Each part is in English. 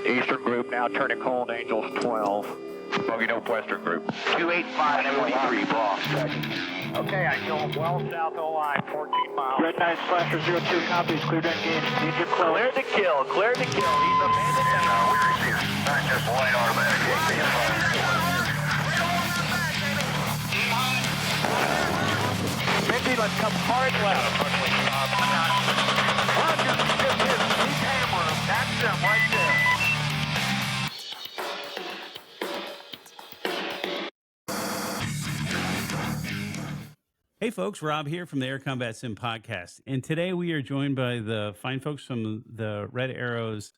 Eastern group now turning Cold Angels 12. Bogey Dope Western group. 285 and 43 block. Okay, I show well south O line, 14 miles. Red 9 Slasher 02 copies, clear to engage. Engine close. Clear to kill, clear to kill. He's abandoned down. We're here. Not just light automatic. Mindy, let's come hard left. Roger, just his deep hammer. That's him right there. Hey folks, Rob here from the Air Combat Sim podcast. And today we are joined by the fine folks from the Red Arrows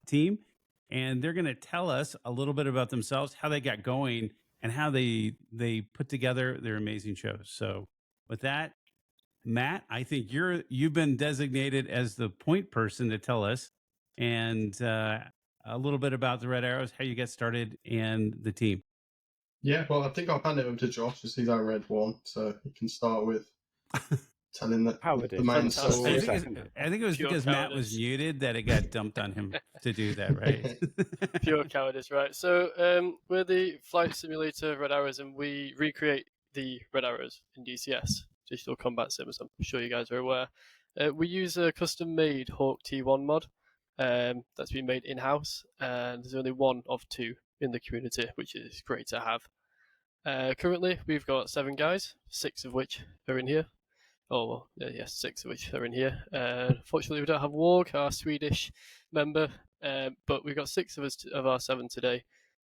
team. And they're going to tell us a little bit about themselves, how they got going, and how they put together their amazing shows. So with that, Matt, I think you've been designated as the point person to tell us and a little bit about the Red Arrows, how you got started, and the team. Yeah, well, I think I'll hand it over to Josh as he's our red one, so he can start with telling the main story. I think it was Pure because cowardice. Matt was muted that it got dumped on him to do that, right? Pure cowardice, right? So we're the flight simulator Red Arrows, and we recreate the Red Arrows in DCS, Digital Combat Sims. I'm sure you guys are aware. We use a custom-made Hawk T1 mod that's been made in-house, and there's only one of two in the community, which is great to have. Currently, we've got 7 guys, 6 of which are in here. Oh, well, yes, 6 of which are in here. Fortunately, we don't have Warg, our Swedish member, but we've got 6 of us of our 7 today.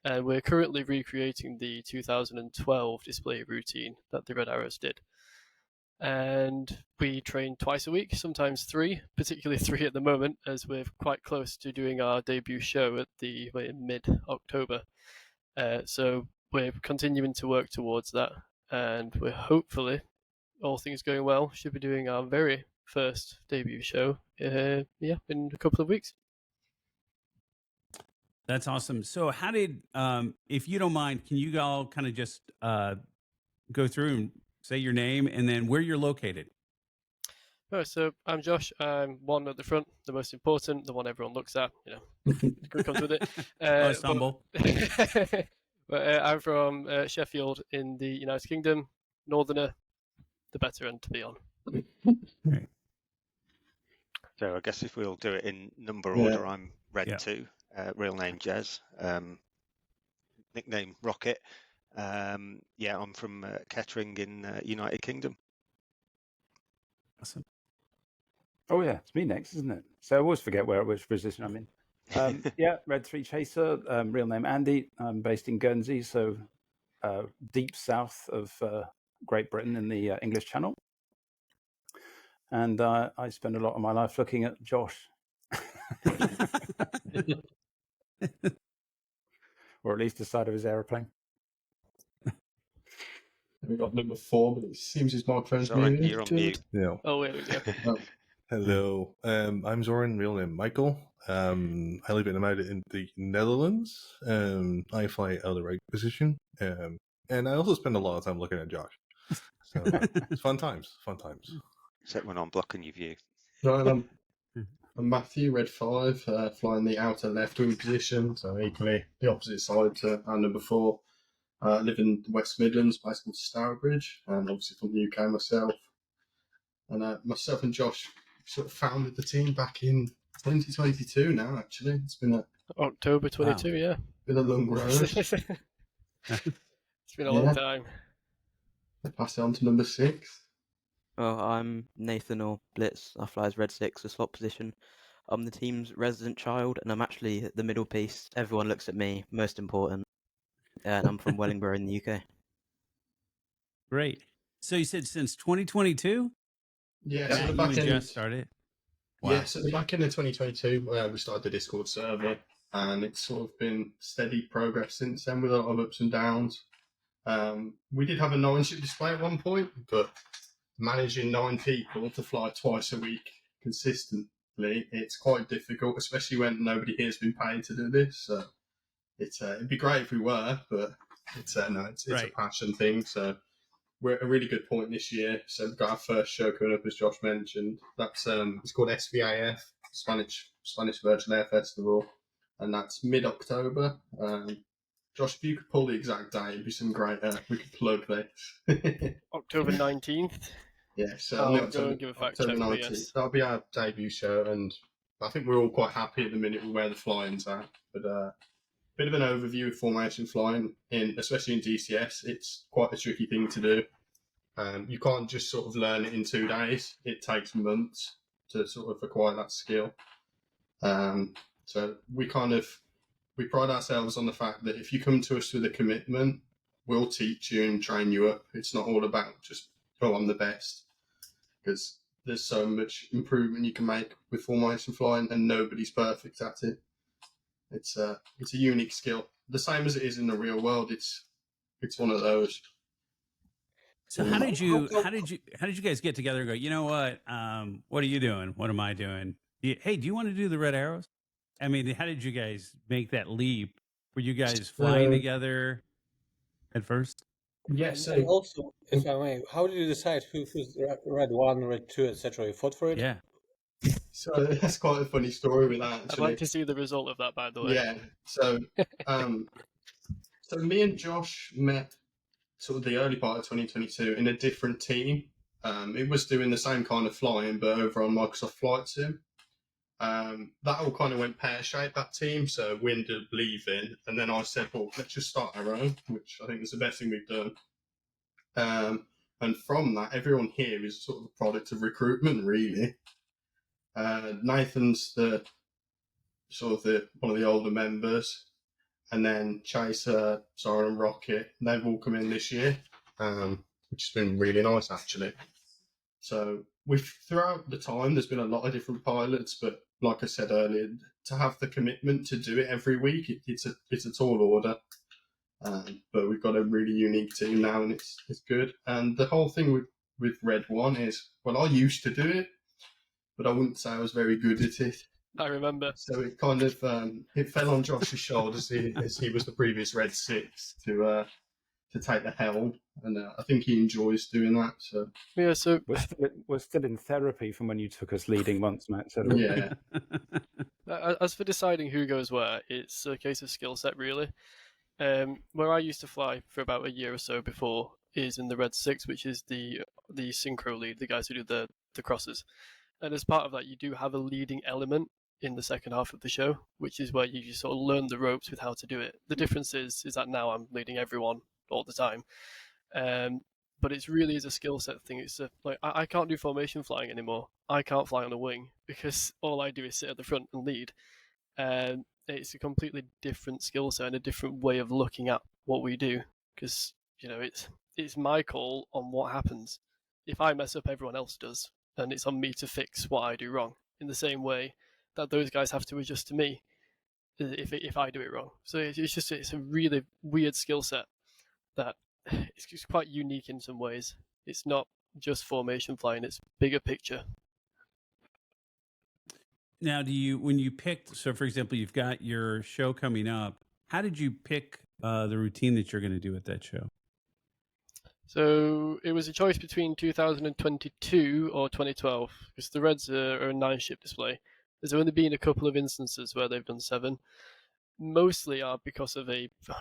And we're currently recreating the 2012 display routine that the Red Arrows did. And we train twice a week, sometimes 3, particularly 3 at the moment, as we're quite close to doing our debut show at in mid-October. So we're continuing to work towards that, and we're hopefully, all things going well, should be doing our very first debut show in a couple of weeks. That's awesome. So how did, if you don't mind, can you all kind of just go through and say your name and then where you're located? Right, so I'm Josh. I'm one at the front, the most important, the one everyone looks at. Comes with it. Most humble. But I'm from Sheffield in the United Kingdom. Northerner, the better end to be on. Right. So I guess if we'll do it in number Yeah. order, I'm Red Yeah. 2, real name Jez, nickname Rocket. I'm from Kettering in United Kingdom. Awesome. Oh yeah, it's me next, isn't it? So I always forget which position I'm in. Red 3 Chaser, real name Andy. I'm based in Guernsey, so deep south of Great Britain in the English Channel. And I spend a lot of my life looking at Josh. Or at least the side of his aeroplane. We've got number 4, but it seems his microphone's Sorry, muted. you're on mute. Yeah. Oh, here we go. Hello. I'm Zoran, real name Michael. I live in the Netherlands. I fly out of the right position. And I also spend a lot of time looking at Josh. So it's fun times. Except when I'm blocking your view. Right, I'm Matthew, red 5, flying the outer left wing position, so equally the opposite side to our number 4. I live in the West Midlands, place called Stourbridge, and obviously from the UK myself. And myself and Josh sort of founded the team back in 2022 now, actually. It's been October 22, yeah. been a long road. It's been a long time. I pass it on to number 6. Well, I'm Nathan or Blitz. I fly as Red 6, a slot position. I'm the team's resident child, and I'm actually the middle piece. Everyone looks at me, most important. And I'm from Wellingborough in the UK. Great. So you said since 2022? Yeah, Matt, so the you back end just started. Wow. Yeah, so the back end of 2022, we started the Discord server, and it's sort of been steady progress since then with a lot of ups and downs. We did have a 9-ship display at one point, but managing 9 people to fly twice a week consistently, it's quite difficult, especially when nobody here has been paid to do this. So it'd be great if we were, but it's right. A passion thing. So we're at a really good point this year. So we've got our first show coming up, as Josh mentioned. That's it's called SVAF, Spanish Virtual Air Festival. and that's mid-October. Josh, if you could pull the exact date, it'd be some great. We could plug this. October 19th. Yeah, so I'll on go October, and give a fact October check, but 19th. yes. That'll be our debut show, and I think we're all quite happy at the minute with where the flying's at. But bit of an overview of formation flying, especially in DCS. It's quite a tricky thing to do. You can't just sort of learn it in 2 days. It takes months to sort of acquire that skill. So we pride ourselves on the fact that if you come to us with a commitment, we'll teach you and train you up. It's not all about just, oh, I'm the best. Because there's so much improvement you can make with formation flying, and nobody's perfect at it. It's a unique skill. The same as it is in the real world. It's one of those. So how did you guys get together and go, you know what are you doing? What am I doing? Hey, do you want to do the Red Arrows? I mean, how did you guys make that leap? Were you guys flying together at first? Yes. And also, if I may, how did you decide who's Red 1, Red 2, etc.? You fought for it? Yeah. So that's quite a funny story with that, actually. I'd like to see the result of that, by the way. Yeah. So, so me and Josh met sort of the early part of 2022 in a different team. It was doing the same kind of flying, but over on Microsoft Flight Sim. That all kind of went pear-shaped, that team, so we ended up leaving, and then I said, well, let's just start our own, which I think was the best thing we've done. And from that, everyone here is sort of a product of recruitment, really. Nathan's one of the older members, and then Chaser, Soren and Rocket, they've all come in this year, which has been really nice, actually. So throughout the time, there's been a lot of different pilots, but like I said earlier, to have the commitment to do it every week, it's a tall order. But we've got a really unique team now, and it's good. And the whole thing with Red 1 is, well, I used to do it, but I wouldn't say I was very good at it. I remember. So it kind of it fell on Josh's shoulders as he was the previous Red 6 to take the helm, and I think he enjoys doing that. So yeah, so we're still in therapy from when you took us leading once, Matt. So yeah. As for deciding who goes where, it's a case of skill set, really. Where I used to fly for about a year or so before is in the Red 6, which is the synchro lead, the guys who do the crosses. And as part of that, you do have a leading element in the second half of the show, which is where you sort of learn the ropes with how to do it. The difference is that now I'm leading everyone all the time. But it really is a skill set thing. It's like I can't do formation flying anymore. I can't fly on a wing because all I do is sit at the front and lead. It's a completely different skill set and a different way of looking at what we do, because it's my call on what happens. If I mess up, everyone else does, and it's on me to fix what I do wrong. In the same way that those guys have to adjust to me if I do it wrong. So it's a really weird skill set that it's just quite unique in some ways. It's not just formation flying; it's bigger picture. Now, when you picked, so for example, you've got your show coming up, how did you pick the routine that you're going to do at that show? So it was a choice between 2022 or 2012, because the Reds are a 9-ship display. There's only been a couple of instances where they've done 7. Mostly are because of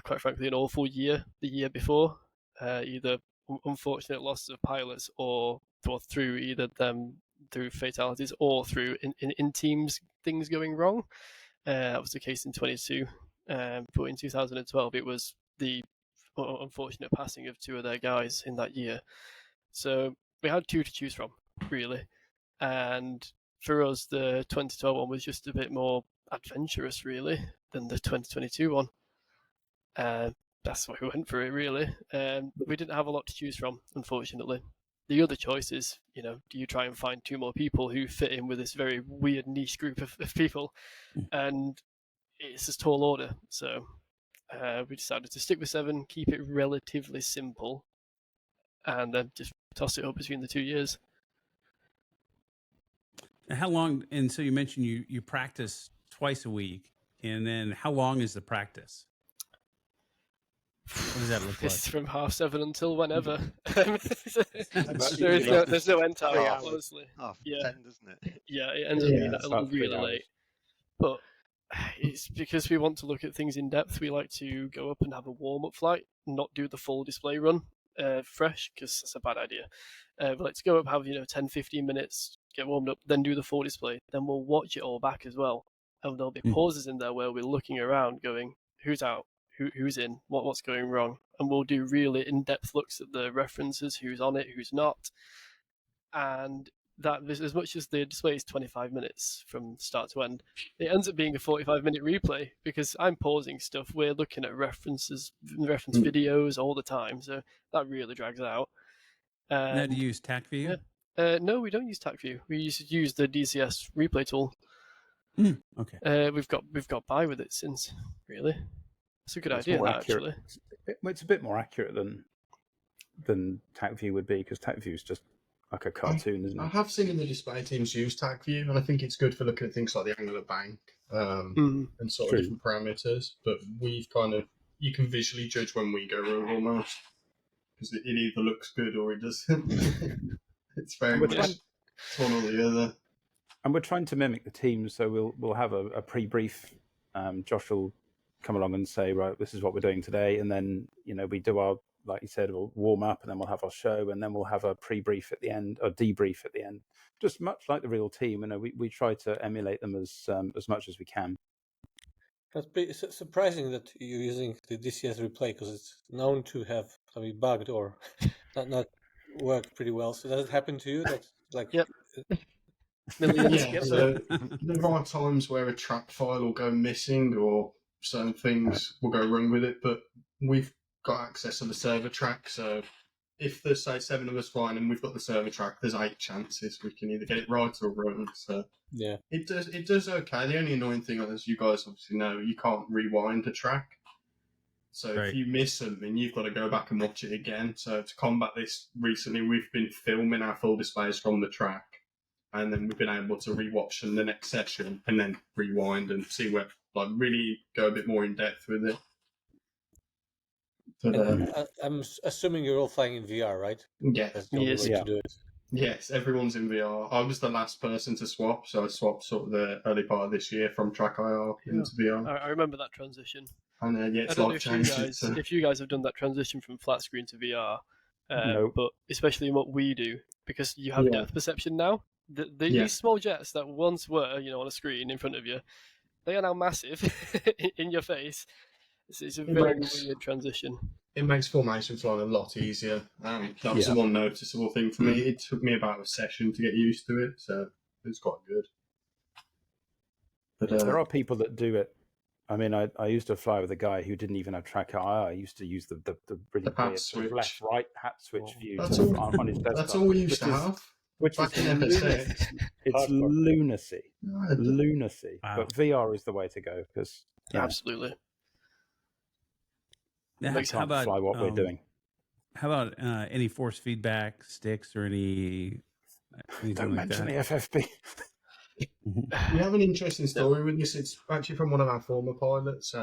quite frankly, an awful year the year before, either unfortunate loss of pilots or through either them through fatalities or through in teams things going wrong. That was the case in 22, but in 2012 it was the unfortunate passing of 2 of their guys in that year. So we had 2 to choose from, really, and for us the 2012 one was just a bit more adventurous, really, than the 2022 one. That's why we went for it, really. We didn't have a lot to choose from, unfortunately. The other choice is, do you try and find 2 more people who fit in with this very weird niche group of people? And it's a tall order. So we decided to stick with 7, keep it relatively simple, and then just toss it up between the 2 years. How long? And so you mentioned you practice twice a week, and then how long is the practice? What does that look like? It's from 7:30 until whenever. There's no end time, honestly. Half yeah. 10, doesn't it? Yeah, it ends up being a little really late. But It's because we want to look at things in depth. We like to go up and have a warm-up flight, not do the full display run fresh, because that's a bad idea. We like to go up, have 10, 15 minutes, get warmed up, then do the full display. Then we'll watch it all back as well, and there'll be pauses in there where we're looking around, going, "Who's out? Who's in? What's going wrong?" And we'll do really in-depth looks at the references, who's on it, who's not, and that as much as the display is 25 minutes from start to end, it ends up being a 45-minute replay because I'm pausing stuff. We're looking at reference videos all the time, so that really drags out. Now, do you use TacView? Yeah. No, we don't use TacView. We use the DCS replay tool. Okay. We've got by with it since. Really, it's a good idea. That, actually, it's a bit more accurate than TacView would be, because TacView is just like a cartoon, isn't it? I have seen in the display teams use TacView, and I think it's good for looking at things like the angle of bank and sort of different parameters. But we've you can visually judge when we go wrong almost, because it either looks good or it doesn't. It's very much one or the other. And we're trying to mimic the teams, so we'll have a pre-brief. Josh will come along and say, right, this is what we're doing today, and then we do our, like you said, we'll warm up, and then we'll have our show, and then we'll have a pre-brief at the end, or debrief at the end, just much like the real team. We try to emulate them as much as we can. That's surprising that you're using the DCS replay, because it's known to have be bugged or not work pretty well. So does it happen to you? That's like yep. Yeah, so there are times where a track file will go missing or certain things will go wrong with it, but we've got access to the server track, so if there's, say, 7 of us flying and we've got the server track, there's 8 chances we can either get it right or wrong. So yeah, it does okay. The only annoying thing, as you guys obviously know, you can't rewind a track. So if you miss something, you've got to go back and watch it again. So to combat this, recently we've been filming our full displays from the track, and then we've been able to rewatch them the next session and then rewind and see where, like, really go a bit more in depth with it. But, I'm assuming you're all flying in VR, right? Yes. That's the only way to do it. Yes, everyone's in VR. I was the last person to swap, so I swapped sort of the early part of this year from Track IR into VR. I remember that transition. And it's I don't know if you guys have done that transition from flat screen to VR, but especially in what we do, because you have depth perception now. These small jets that once were, on a screen in front of you, they are now massive in your face. It's a very weird transition. It makes formation flying a lot easier. That was a more noticeable thing for me. It took me about a session to get used to it, so it's quite good. But there are people that do it. I mean, I used to fly with a guy who didn't even have track IR. I used to use the really weird sort of left-right hat switch view on his desktop. That's all we used to have. Which is lunacy. It's lunacy. Lunacy. Wow. But VR is the way to go, because absolutely. We can't fly what we're doing. How about any force feedback sticks or anything Don't like mention that? the FFP. We have an interesting story with this. It's actually from one of our former pilots,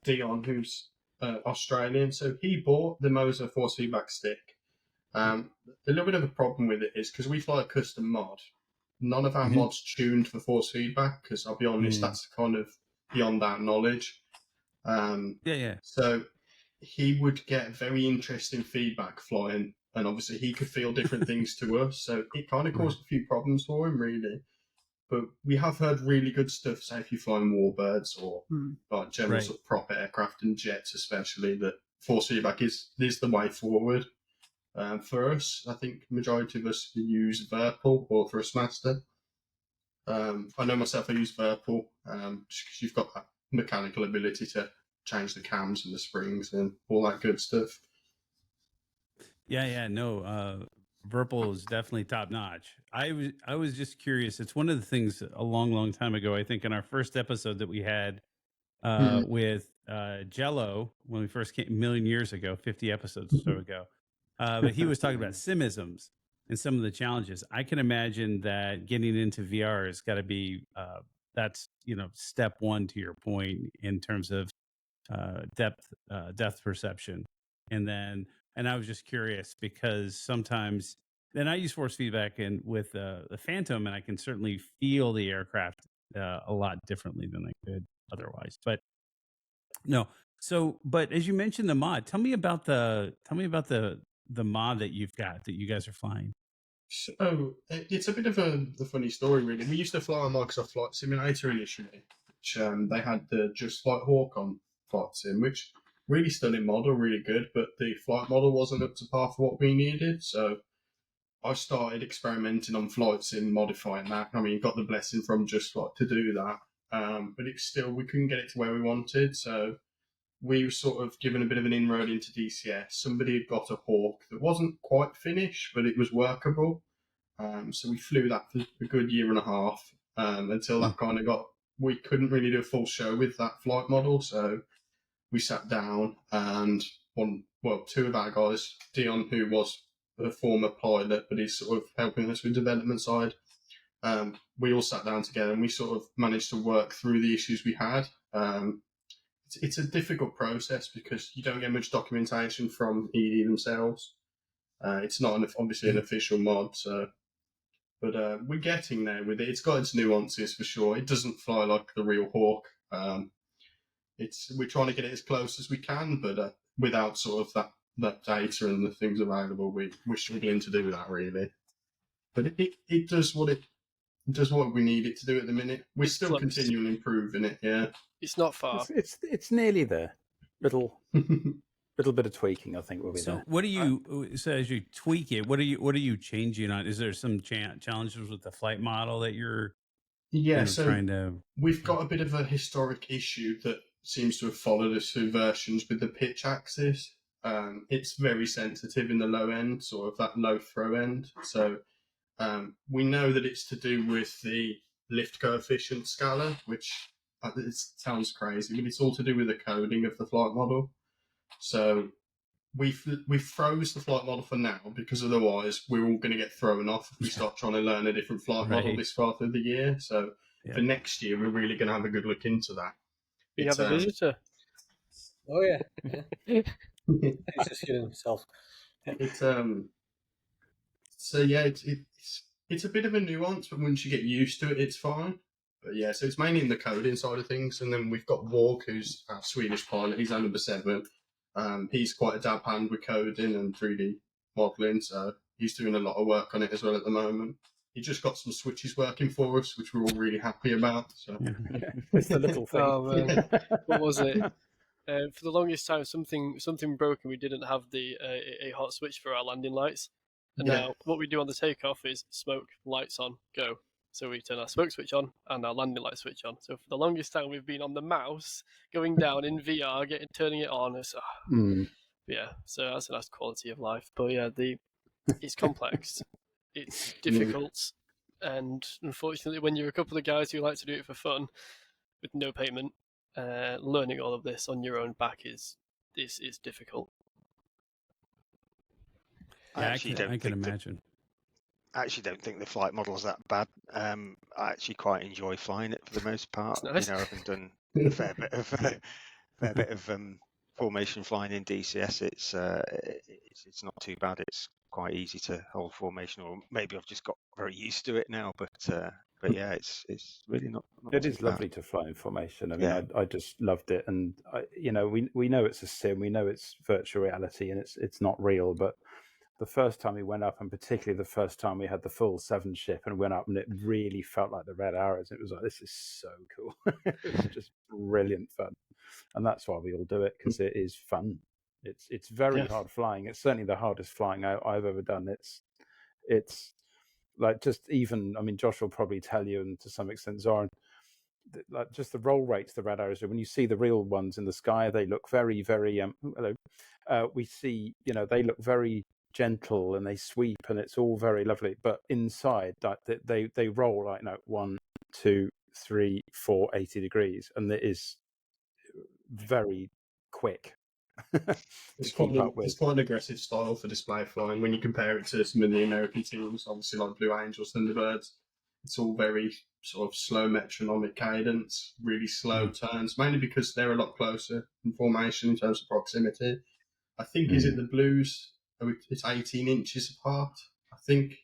Dion, who's Australian. So he bought the Moser force feedback stick. The little bit of a problem with it is because we fly a custom mod, none of our mods tuned for force feedback, because I'll be honest, that's kind of beyond our knowledge. So he would get very interesting feedback flying, and obviously he could feel different things to us, so it kind of caused a few problems for him, really. But we have heard really good stuff, say if you're flying warbirds or like general sort of prop aircraft and jets especially, that force feedback is the way forward. For us, I think majority of us use Verpal or Thrustmaster. I know myself, I use Verpal because you've got that mechanical ability to change the cams and the springs and all that good stuff. Verpal is definitely top notch. I was just curious. It's one of the things a long time ago, I think in our first episode that we had with Jello, when we first came a million years ago, 50 episodes or so ago. But he was talking about simisms and some of the challenges. I can imagine that getting into VR has got to be that's step one, to your point, in terms of depth perception. And I was just curious because sometimes then I use force feedback with the Phantom, and I can certainly feel the aircraft a lot differently than I could otherwise. But no. So, but as you mentioned the mod, tell me about the mod that you've got that you guys are flying. So it's a bit of a funny story, really. We used to fly on Microsoft Flight Simulator initially, which they had the Just Flight Hawk on Flight Sim, which really stunning model, really good, but the flight model wasn't up to par for what we needed. So I started experimenting on Flight Sim, modifying that. I mean, got the blessing from Just Flight to do that, but it's still, we couldn't get it to where we wanted. So we were sort of given a bit of an inroad into DCS. Somebody had got a Hawk that wasn't quite finished, but it was workable. So we flew that for a good year and a half until that kind of got. We couldn't really do a full show with that flight model, so we sat down and two of our guys, Dion, who was a former pilot, but he's sort of helping us with development side. We all sat down together and we sort of managed to work through the issues we had. It's a difficult process because you don't get much documentation from ED themselves. It's not obviously an official mod, but we're getting there with it. It's got its nuances for sure. It doesn't fly like the real Hawk. We're trying to get it as close as we can, but without sort of that data and the things available, we're struggling to do that really. But it does what we need it to do at the minute. We're still close. continually improving it. Yeah. It's not far. It's nearly there. Little bit of tweaking, I think, will be there. What do you? So as you tweak it, what are you changing on? Is there some challenges with the flight model that you're so trying to? We've got a bit of a historic issue that seems to have followed us through versions with the pitch axis. It's very sensitive in the low end, sort of that low throw end. So we know that it's to do with the lift coefficient scala, which it sounds crazy, but it's all to do with the coding of the flight model. So we froze the flight model for now because otherwise we're all going to get thrown off if we start trying to learn a different flight model this far through the year. So for next year, we're really going to have a good look into that. We have a visitor. Oh yeah, he's just hitting himself. It's a bit of a nuance, but once you get used to it, it's fine. But yeah, so it's mainly in the coding side of things, and then we've got Walk, who's our Swedish pilot. He's our number 7. He's quite a dab hand with coding and 3D modelling, so he's doing a lot of work on it as well at the moment. He just got some switches working for us, which we're all really happy about. So it's the little thing. Oh man, what was it? For the longest time, something broke and we didn't have a hot switch for our landing lights. And now what we do on the takeoff is smoke, lights on, go. So we turn our smoke switch on and our landing light switch on. So for the longest time, we've been on the mouse, going down in VR, turning it on. Yeah, so that's a nice quality of life. But yeah, it's complex, it's difficult, and unfortunately, when you're a couple of guys who like to do it for fun, with no payment, learning all of this on your own back is difficult. I can imagine. I actually don't think the flight model's that bad. I actually quite enjoy flying it for the most part. Nice. Having done a fair bit of formation flying in DCS, it's not too bad. It's quite easy to hold formation, or maybe I've just got very used to it now. But yeah, it's really not it too is lovely bad. to fly in formation. I mean, I just loved it, and we know it's a sim, we know it's virtual reality, and it's not real, but the first time we went up, and particularly the first time we had the full 7 ship and went up, and it really felt like the Red Arrows. It was like, this is so cool. It was just brilliant fun. And that's why we all do it, because it is fun. It's very hard flying. It's certainly the hardest flying I've ever done. It's like, just even, I mean, Josh will probably tell you, and to some extent Zoran, like just the roll rates the Red Arrows, when you see the real ones in the sky, they look very, very we see, they look very gentle and they sweep and it's all very lovely, but inside they roll like 1, 2, 3, 4 80 degrees, and it is very quick. It's quite an aggressive style for display flying when you compare it to some of the American teams, obviously like Blue Angels, Thunderbirds. It's all very sort of slow metronomic cadence, really slow turns, mainly because they're a lot closer in formation in terms of proximity. I think is it the Blues? It's 18 inches apart, I think.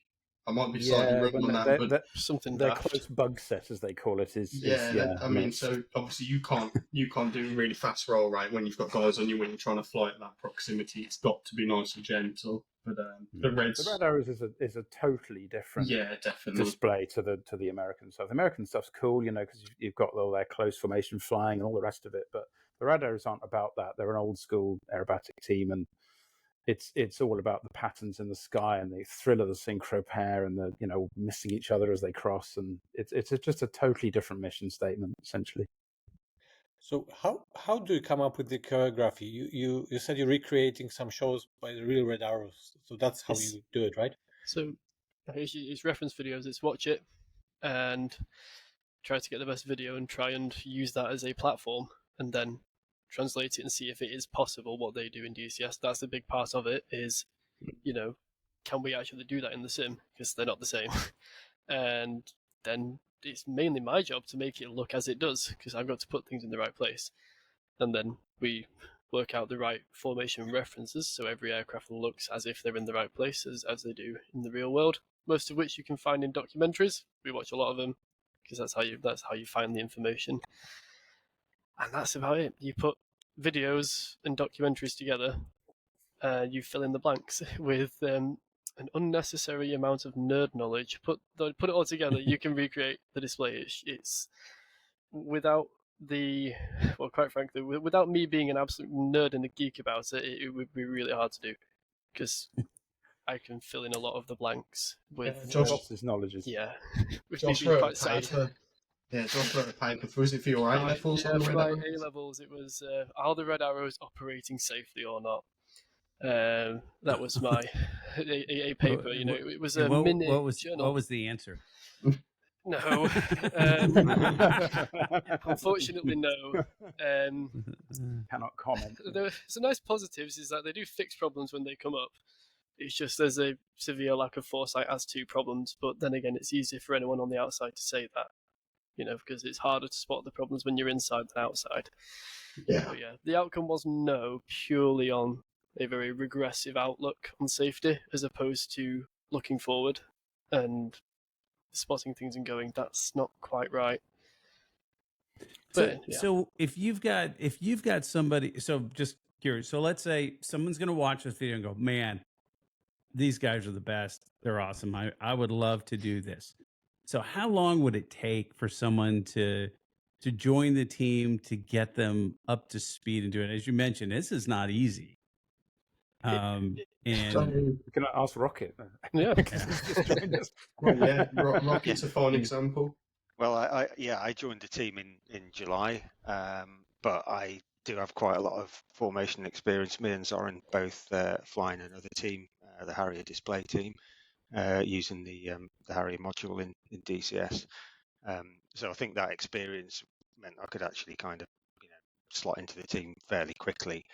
I might be slightly wrong on that, but something their daft. close bug set, as they call it, is I mean, mixed. so obviously you can't do a really fast roll, right? When you've got guys on you when you're trying to fly at that proximity, it's got to be nice and gentle. But the Reds, the Red Arrows is a totally different definitely display to the American stuff. The American stuff's cool, because you've got all their close formation flying and all the rest of it. But the Red Arrows aren't about that. They're an old school aerobatic team, and it's all about the patterns in the sky and the thrill of the synchro pair and the missing each other as they cross, and it's just a totally different mission statement essentially. So how do you come up with the choreography? You said you're recreating some shows by the real Red Arrows, so that's how you do it, right? So it's reference videos. It's watch it and try to get the best video and try and use that as a platform, and then translate it and see if it is possible what they do in DCS. That's a big part of it. Is can we actually do that in the sim? Because they're not the same. And then it's mainly my job to make it look as it does, because I've got to put things in the right place. And then we work out the right formation references, so every aircraft looks as if they're in the right place as they do in the real world. Most of which you can find in documentaries. We watch a lot of them because that's how you find the information. And that's about it. You put videos and documentaries together, you fill in the blanks with an unnecessary amount of nerd knowledge. Put it all together, you can recreate the display. It's without quite frankly, without me being an absolute nerd and a geek about it, it would be really hard to do, because I can fill in a lot of the blanks with Josh's knowledge. Which Josh made me wrote quite a sad. paper. Yeah, Josh wrote a paper. Was it for your A levels? Yeah, for my A levels, it was are the Red Arrows operating safely or not? That was my a paper. It was a mini journal. What was the answer? No, unfortunately, no. Cannot comment. Some nice positives is that they do fix problems when they come up. It's just there's a severe lack of foresight as to problems. But then again, it's easier for anyone on the outside to say that, because it's harder to spot the problems when you're inside than outside. Yeah. But the outcome was no, purely on a very regressive outlook on safety, as opposed to looking forward and spotting things and going, that's not quite right. So if you've got somebody, so just curious, so let's say someone's going to watch this video and go, man, these guys are the best. They're awesome. I would love to do this. So how long would it take for someone to join the team, to get them up to speed and do it? As you mentioned, this is not easy. And can I ask Rocket? Yeah. Rocket's a fine example. Well, I joined the team in July, but I do have quite a lot of formation experience. Me and Zoran both flying another team, the Harrier display team, using the Harrier module in DCS. So I think that experience meant I could actually kind of slot into the team fairly quickly.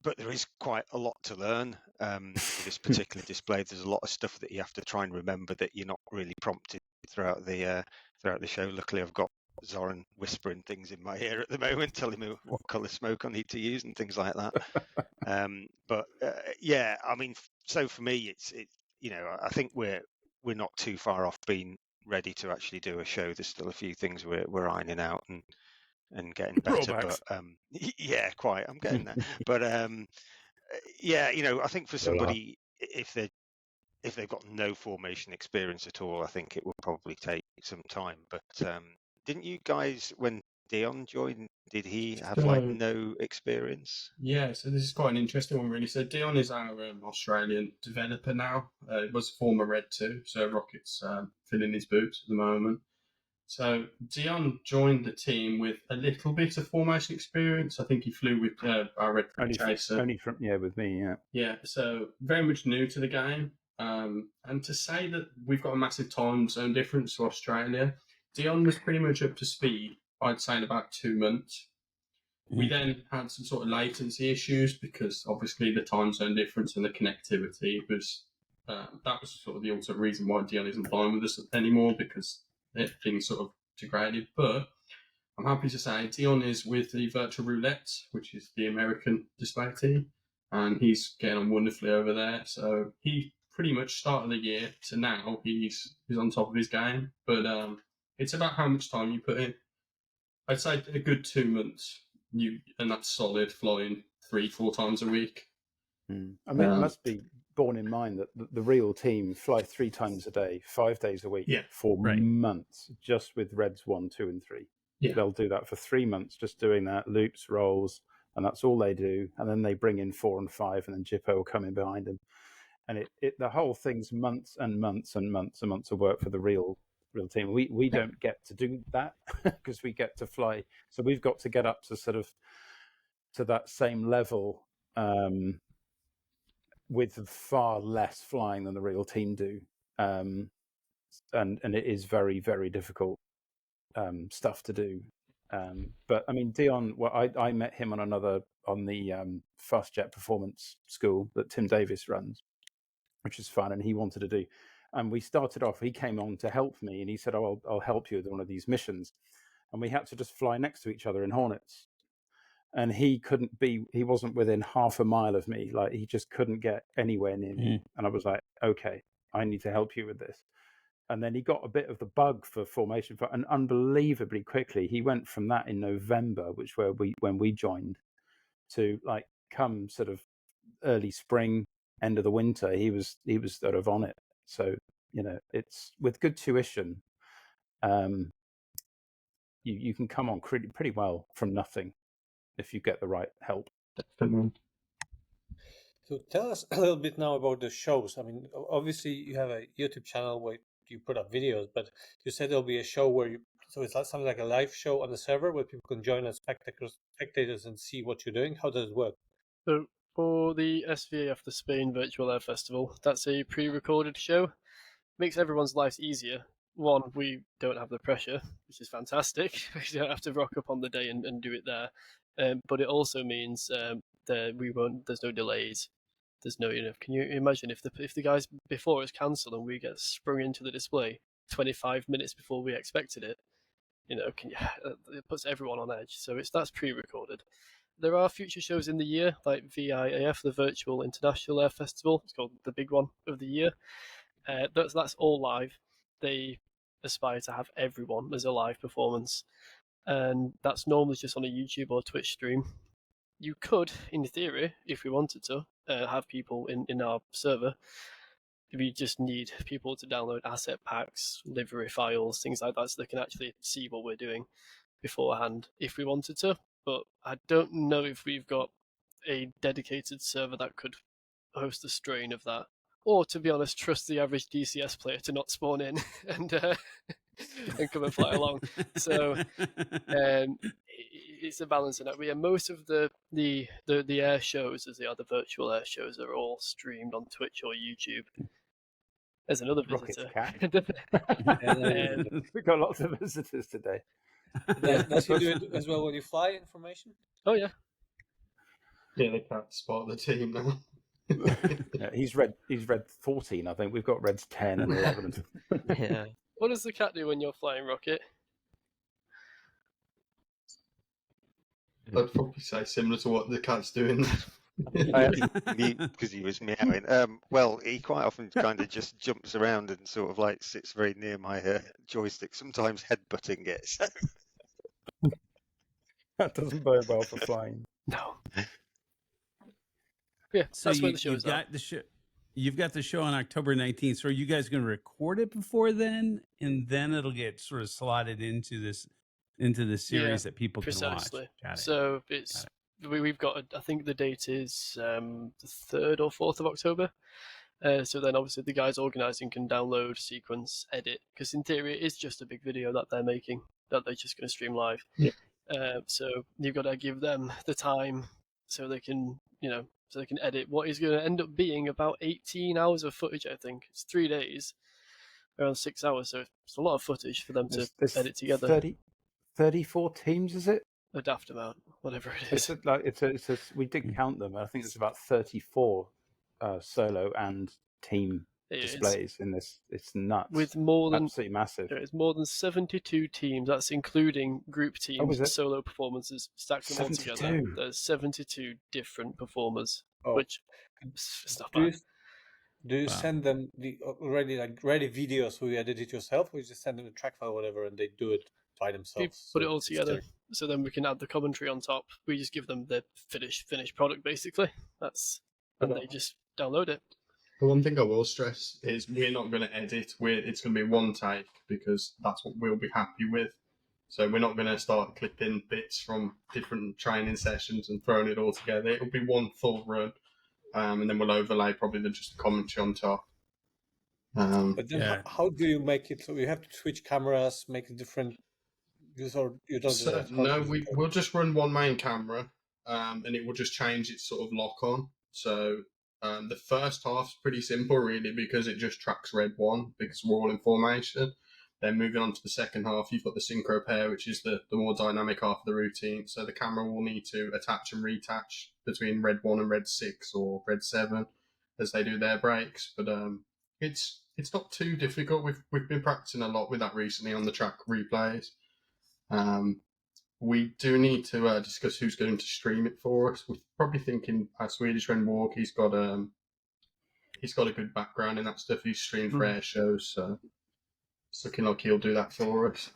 But there is quite a lot to learn with this particular display. There's a lot of stuff that you have to try and remember that you're not really prompted throughout the show. Luckily, I've got Zoran whispering things in my ear at the moment, telling me what colour smoke I need to use and things like that. But I mean, so for me, it's I think we're not too far off being ready to actually do a show. There's still a few things we're ironing out and getting better, but quite. I'm getting there. But I think for somebody, if they've got no formation experience at all, I think it will probably take some time. But didn't you guys, when Dion joined, did he have no experience? Yeah, so this is quite an interesting one, really. So Dion is our Australian developer now. He was former Red 2, so Rocket's filling his boots at the moment. So Dion joined the team with a little bit of formation experience. I think he flew with our Red 3 Chaser. Only from with me, yeah. Yeah, so very much new to the game. And to say that we've got a massive time zone difference to Australia, Dion was pretty much up to speed, I'd say, in about 2 months. We then had some sort of latency issues because obviously the time zone difference and the connectivity was that was sort of the ultimate reason why Dion isn't flying with us anymore, because everything's sort of degraded. But I'm happy to say Dion is with the Virtual Roulette, which is the American display team, and he's getting on wonderfully over there. So he pretty much start of the year to now, he's on top of his game. But it's about how much time you put in. I'd say a good 2 months, and that's solid, flying 3-4 times a week. I mean, it must be borne in mind that the real team fly 3 times a day, 5 days a week for months, just with Reds 1, 2, and 3. Yeah. They'll do that for 3 months, just doing that, loops, rolls, and that's all they do. And then they bring in 4 and 5, and then Jippo will come in behind them. And the whole thing's months and months and months and months of work for the real team. We don't get to do that because we get to fly. So we've got to get up to sort of to that same level with far less flying than the real team do. And it is very, very difficult stuff to do. But I mean, Dion, well, I met him on the Fast Jet Performance School that Tim Davis runs, which is fun, and he wanted to do. And we started off, he came on to help me, and he said, "Oh, I'll help you with one of these missions." And we had to just fly next to each other in Hornets. And he wasn't within half a mile of me. Like, he just couldn't get anywhere near me. And I was like, okay, I need to help you with this. And then he got a bit of the bug for formation, and unbelievably quickly, he went from that in November, when we joined, to like come sort of early spring, end of the winter, he was sort of on it. So, it's with good tuition, you can come on pretty well from nothing if you get the right help. So tell us a little bit now about the shows. I mean, obviously you have a YouTube channel where you put up videos, but you said there'll be a show so it's something like a live show on the server where people can join as spectators and see what you're doing. How does it work? So for the SVAF, the Spain Virtual Air Festival, that's a pre-recorded show. Makes everyone's lives easier. One, we don't have the pressure, which is fantastic. We don't have to rock up on the day and do it there. But it also means that there's no delays. There's no, can you imagine if the guys before us cancel and we get sprung into the display 25 minutes before we expected it? It puts everyone on edge. So that's pre-recorded. There are future shows in the year, like VIAF, the Virtual International Air Festival. It's called the big one of the year. That's all live. They aspire to have everyone as a live performance, and that's normally just on a YouTube or Twitch stream. You could, in theory, if we wanted to, have people in our server. We just need people to download asset packs, livery files, things like that, so they can actually see what we're doing beforehand if we wanted to. But I don't know if we've got a dedicated server that could host the strain of that. Or, to be honest, trust the average DCS player to not spawn in and come and fly along. So it's a balancing act. Yeah, most of the air shows, as they are the virtual air shows, are all streamed on Twitch or YouTube. There's another visitor. We've got lots of visitors today. Does he do it as well when you fly information? Oh yeah. Yeah, they can't spot the team now. He's red 14, I think. We've got reds 10 and 11. Yeah. What does the cat do when you're flying, Rocket? I'd probably say similar to what the cat's doing. Because he was meowing. Well, he quite often kind of just jumps around and sort of like sits very near my joystick, sometimes headbutting it. So. That doesn't bode well for flying. No. Yeah, so that's where the show's at. You've got the show on October 19th. So are you guys going to record it before then, and then it'll get sort of slotted into the series that people can watch? So we've got, I think the date is the 3rd or 4th of October. So then obviously the guys organising can download, sequence, edit, because in theory it is just a big video that they're making that they're just going to stream live. Yeah. So you've got to give them the time so they can, so they can edit what is going to end up being about 18 hours of footage, I think. It's 3 days, around 6 hours, so it's a lot of footage for them to edit together. 34 teams, is it? A daft amount, whatever it is. We did count them. I think it's about 34 solo and team displays in this. It's nuts. With more than absolutely massive. It's more than 72 teams. That's including group teams, solo performances, stacked them all together. There's 72 different performers, which is not bad. Do you Wow. send them the already ready videos where you edit it yourself, or you just send them a track file or whatever and they do it by We themselves? put So it all it's together, so then we can add the commentary on top. We just give them the finished product, basically. And they just download it. The one thing I will stress is we're not going to edit. It's going to be one take because that's what we'll be happy with. So we're not going to start clipping bits from different training sessions and throwing it all together. It'll be one full run, and then we'll overlay probably just the commentary on top. But then Yeah. how do you make it so you have to switch cameras, make it different? Or you don't do So, that? no, we'll just run one main camera, and it will just change its sort of lock on. So the first half's pretty simple, really, because it just tracks red one because we're all in formation. Then moving on to the second half, you've got the synchro pair, which is the more dynamic half of the routine. So the camera will need to attach and retach between red one and red 6 or red 7 as they do their breaks. But it's not too difficult. We've been practicing a lot with that recently on the track replays. We do need to discuss who's going to stream it for us. We're probably thinking our Swedish friend Walk. He's got a good background in that stuff. He's streamed for air shows, so it's looking like he'll do that for us.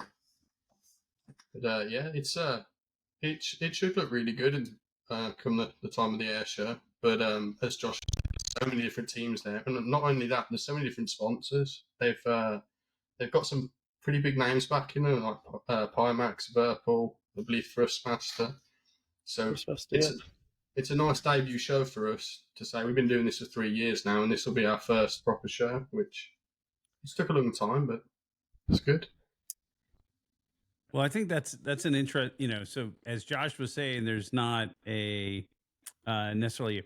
But yeah, it should look really good and come the time of the air show. But as Josh, so many different teams there, and not only that, there's so many different sponsors. They've got some pretty big names back, like Pimax, Verpool, I believe Thrustmaster. So it's a nice debut show for us to say we've been doing this for 3 years now, and this will be our first proper show, which it's took a long time, but it's good. Well, I think that's an interest. So as Josh was saying, there's not a necessarily a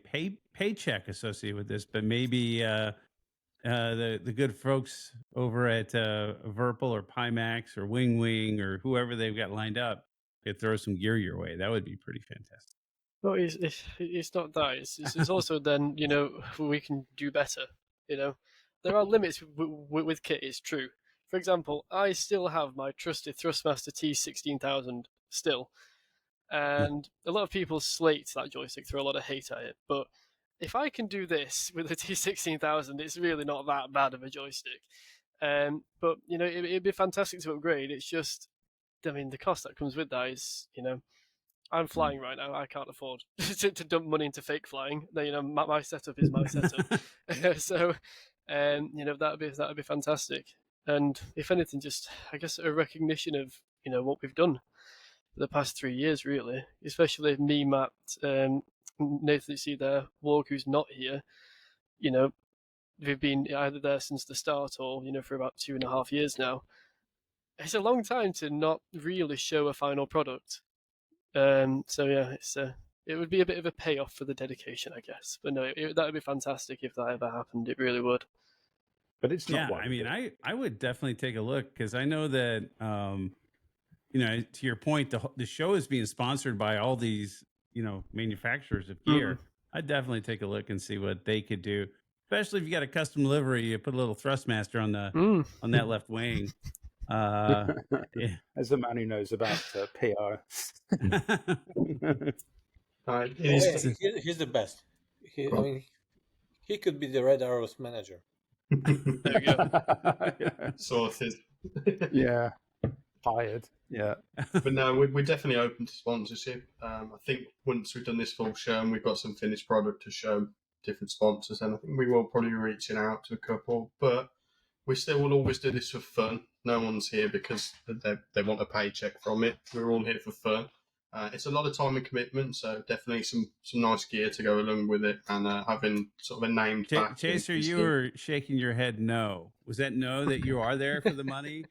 paycheck associated with this, but maybe the good folks over at Verpal or Pimax or Wing or whoever they've got lined up could throw some gear your way. That would be pretty fantastic. No, it's not that. It's also then, we can do better. There are limits with kit, it's true. For example, I still have my trusted Thrustmaster T16000 still. And a lot of people slate that joystick, throw a lot of hate at it. But if I can do this with a T16000, it's really not that bad of a joystick. But, it'd be fantastic to upgrade. It's just, the cost that comes with that is, I'm flying right now. I can't afford to dump money into fake flying. My setup is my setup. So, that'd be fantastic. And if anything, just I guess a recognition of what we've done for the past 3 years, really. Especially me, Matt, Nathan, you see there, Walk, who's not here. We've been either there since the start or for about 2.5 years now. It's a long time to not really show a final product. So yeah, it would be a bit of a payoff for the dedication, I guess. But no, that would be fantastic if that ever happened. It really would. But it's not. Yeah, I mean, I would definitely take a look because I know that to your point, the show is being sponsored by all these manufacturers of gear. I'd definitely take a look and see what they could do, especially if you got a custom livery. You put a little Thrustmaster on that left wing. Yeah. As a man who knows about PR. He's the best. He could be the Red Arrows manager. There you go. Sorted. Yeah. Hired. Yeah. But no, we're definitely open to sponsorship. I think once we've done this full show and we've got some finished product to show different sponsors, and I think we will probably be reaching out to a couple, but we still will always do this for fun. No one's here because they want a paycheck from it. We're all here for fun. It's a lot of time and commitment, so definitely some nice gear to go along with it, and having sort of a named back. Chaser, you were shaking your head no. Was that no that you are there for the money?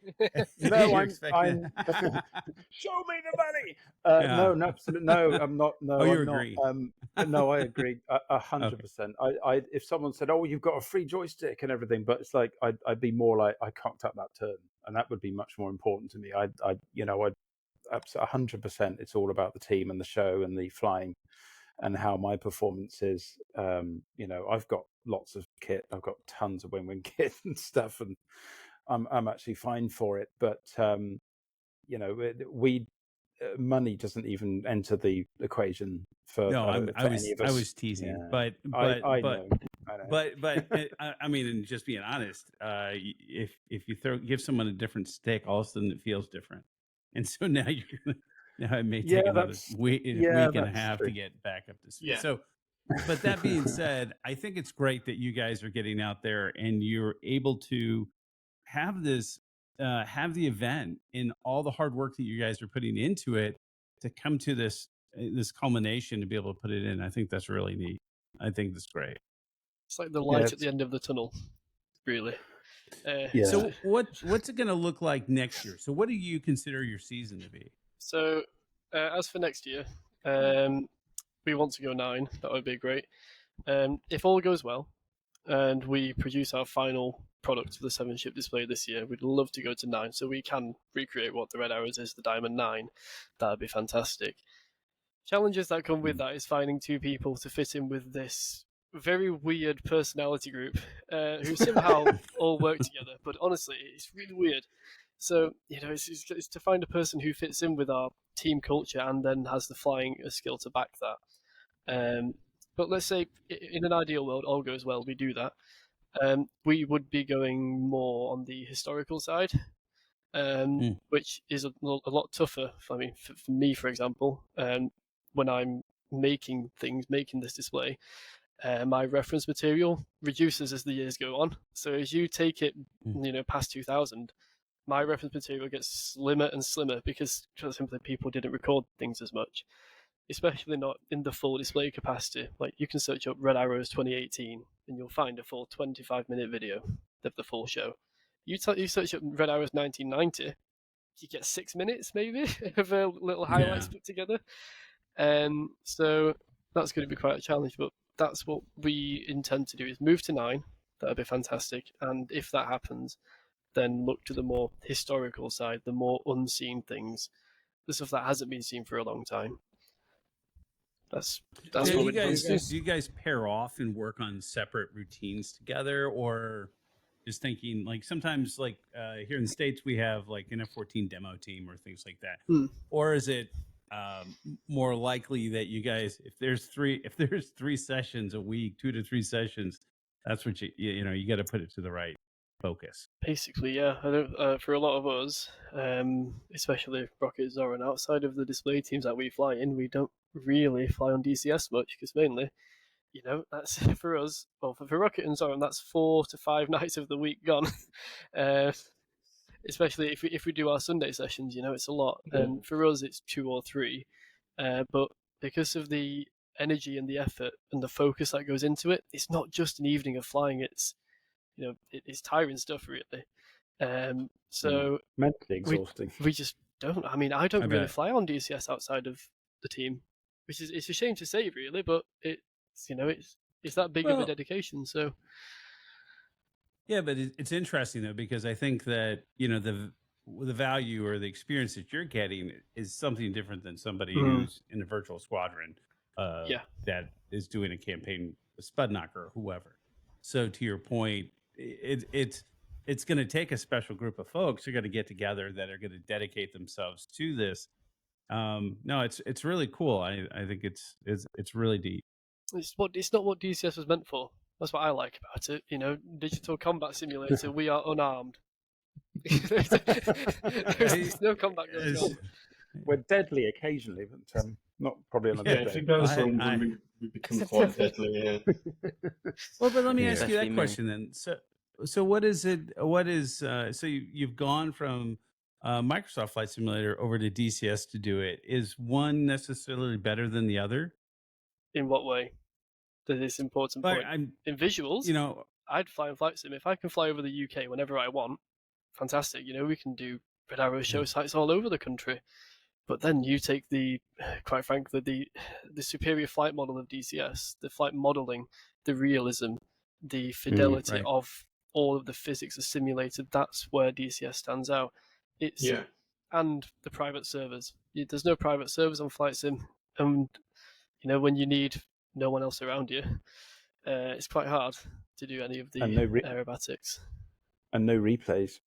No, I'm show me the money. No, absolutely no. I'm not. No, you I'm agree? Not. No, I agree 100%. I if someone said, "Oh, you've got a free joystick and everything," but it's like I'd be more like I cocked up that turn, and that would be much more important to me. I'd 100%. It's all about the team and the show and the flying, and how my performance is. I've got lots of kit. I've got tons of wing kit and stuff, and I'm actually fine for it. But money doesn't even enter the equation for. No, for any of us. I was teasing, Yeah. but I know. I know. but I mean, and just being honest, if you give someone a different stick, all of a sudden it feels different, and so now now it may take another week and a that's half true. to get back up to speed. Yeah. So, but that being said, I think it's great that you guys are getting out there and you're able to have this, have the event and all the hard work that you guys are putting into it to come to this culmination to be able to put it in. I think that's really neat. I think that's great. It's like the light at the end of the tunnel, really. So what's it going to look like next year? So what do you consider your season to be? So as for next year, we want to go 9. That would be great. If all goes well and we produce our final product for the 7-ship display this year, we'd love to go to 9 so we can recreate what the Red Arrows is, the Diamond 9. That would be fantastic. Challenges that come with that is finding 2 people to fit in with this very weird personality group who somehow all work together. But honestly, it's really weird. So, it's to find a person who fits in with our team culture and then has the flying skill to back that. But let's say in an ideal world, all goes well, we do that. We would be going more on the historical side, which is a lot tougher. For me, for example, when I'm making this display, my reference material reduces as the years go on. So as you take it, past 2000, my reference material gets slimmer and slimmer because simply people didn't record things as much, especially not in the full display capacity. Like you can search up Red Arrows 2018 and you'll find a full 25-minute video of the full show. You search up Red Arrows 1990, you get 6 minutes maybe of little highlights put together. So that's going to be quite a challenge, but that's what we intend to do, is move to 9. That would be fantastic. And if that happens, then look to the more historical side, the more unseen things, the stuff that hasn't been seen for a long time. That's what you guys do. You guys pair off and work on separate routines together, or just thinking like sometimes like here in the States we have like an F-14 demo team or things like that, or is it more likely that you guys, if there's 3 sessions a week, 2 to 3 sessions, that's what you got to put it to the right focus. Basically, yeah. I don't, for a lot of us, especially Rocket Zoran, outside of the display teams that we fly in, we don't really fly on DCS much because mainly, that's for us. Well, for Rocket and Zoran, that's 4 to 5 nights of the week gone. Especially if we do our Sunday sessions, it's a lot. And for us, it's 2 or 3. But because of the energy and the effort and the focus that goes into it, it's not just an evening of flying. It's it's tiring stuff, really. So mentally exhausting. We just don't. I mean, I don't really fly on DCS outside of the team, which is, it's a shame to say, really, but it's it's that big of a dedication. So yeah, but it's interesting though, because I think that the value or the experience that you're getting is something different than somebody who's in a virtual squadron that is doing a campaign, a Spud Knocker or whoever. So to your point, it's going to take a special group of folks who are going to get together that are going to dedicate themselves to this. No, it's really cool. I think it's really deep. It's not what DCS was meant for. That's what I like about it. Digital combat simulator. We are unarmed. There's no combat going on. We're deadly occasionally, but not probably on a good day. If it goes wrong, we become quite deadly. Yeah. Well, but let me ask you that question then. So what is it? So you've gone from Microsoft Flight Simulator over to DCS to do it. Is one necessarily better than the other? In what way? This important point. In visuals, I'd fly in Flight Sim. If I can fly over the UK whenever I want, fantastic. We can do Red Arrow show sites all over the country. But then you take quite frankly, the superior flight model of DCS, the flight modeling, the realism, the fidelity of all of the physics are simulated. That's where DCS stands out. And the private servers. There's no private servers on Flight Sim, and when you need no one else around you, it's quite hard to do any of the aerobatics. And no replays.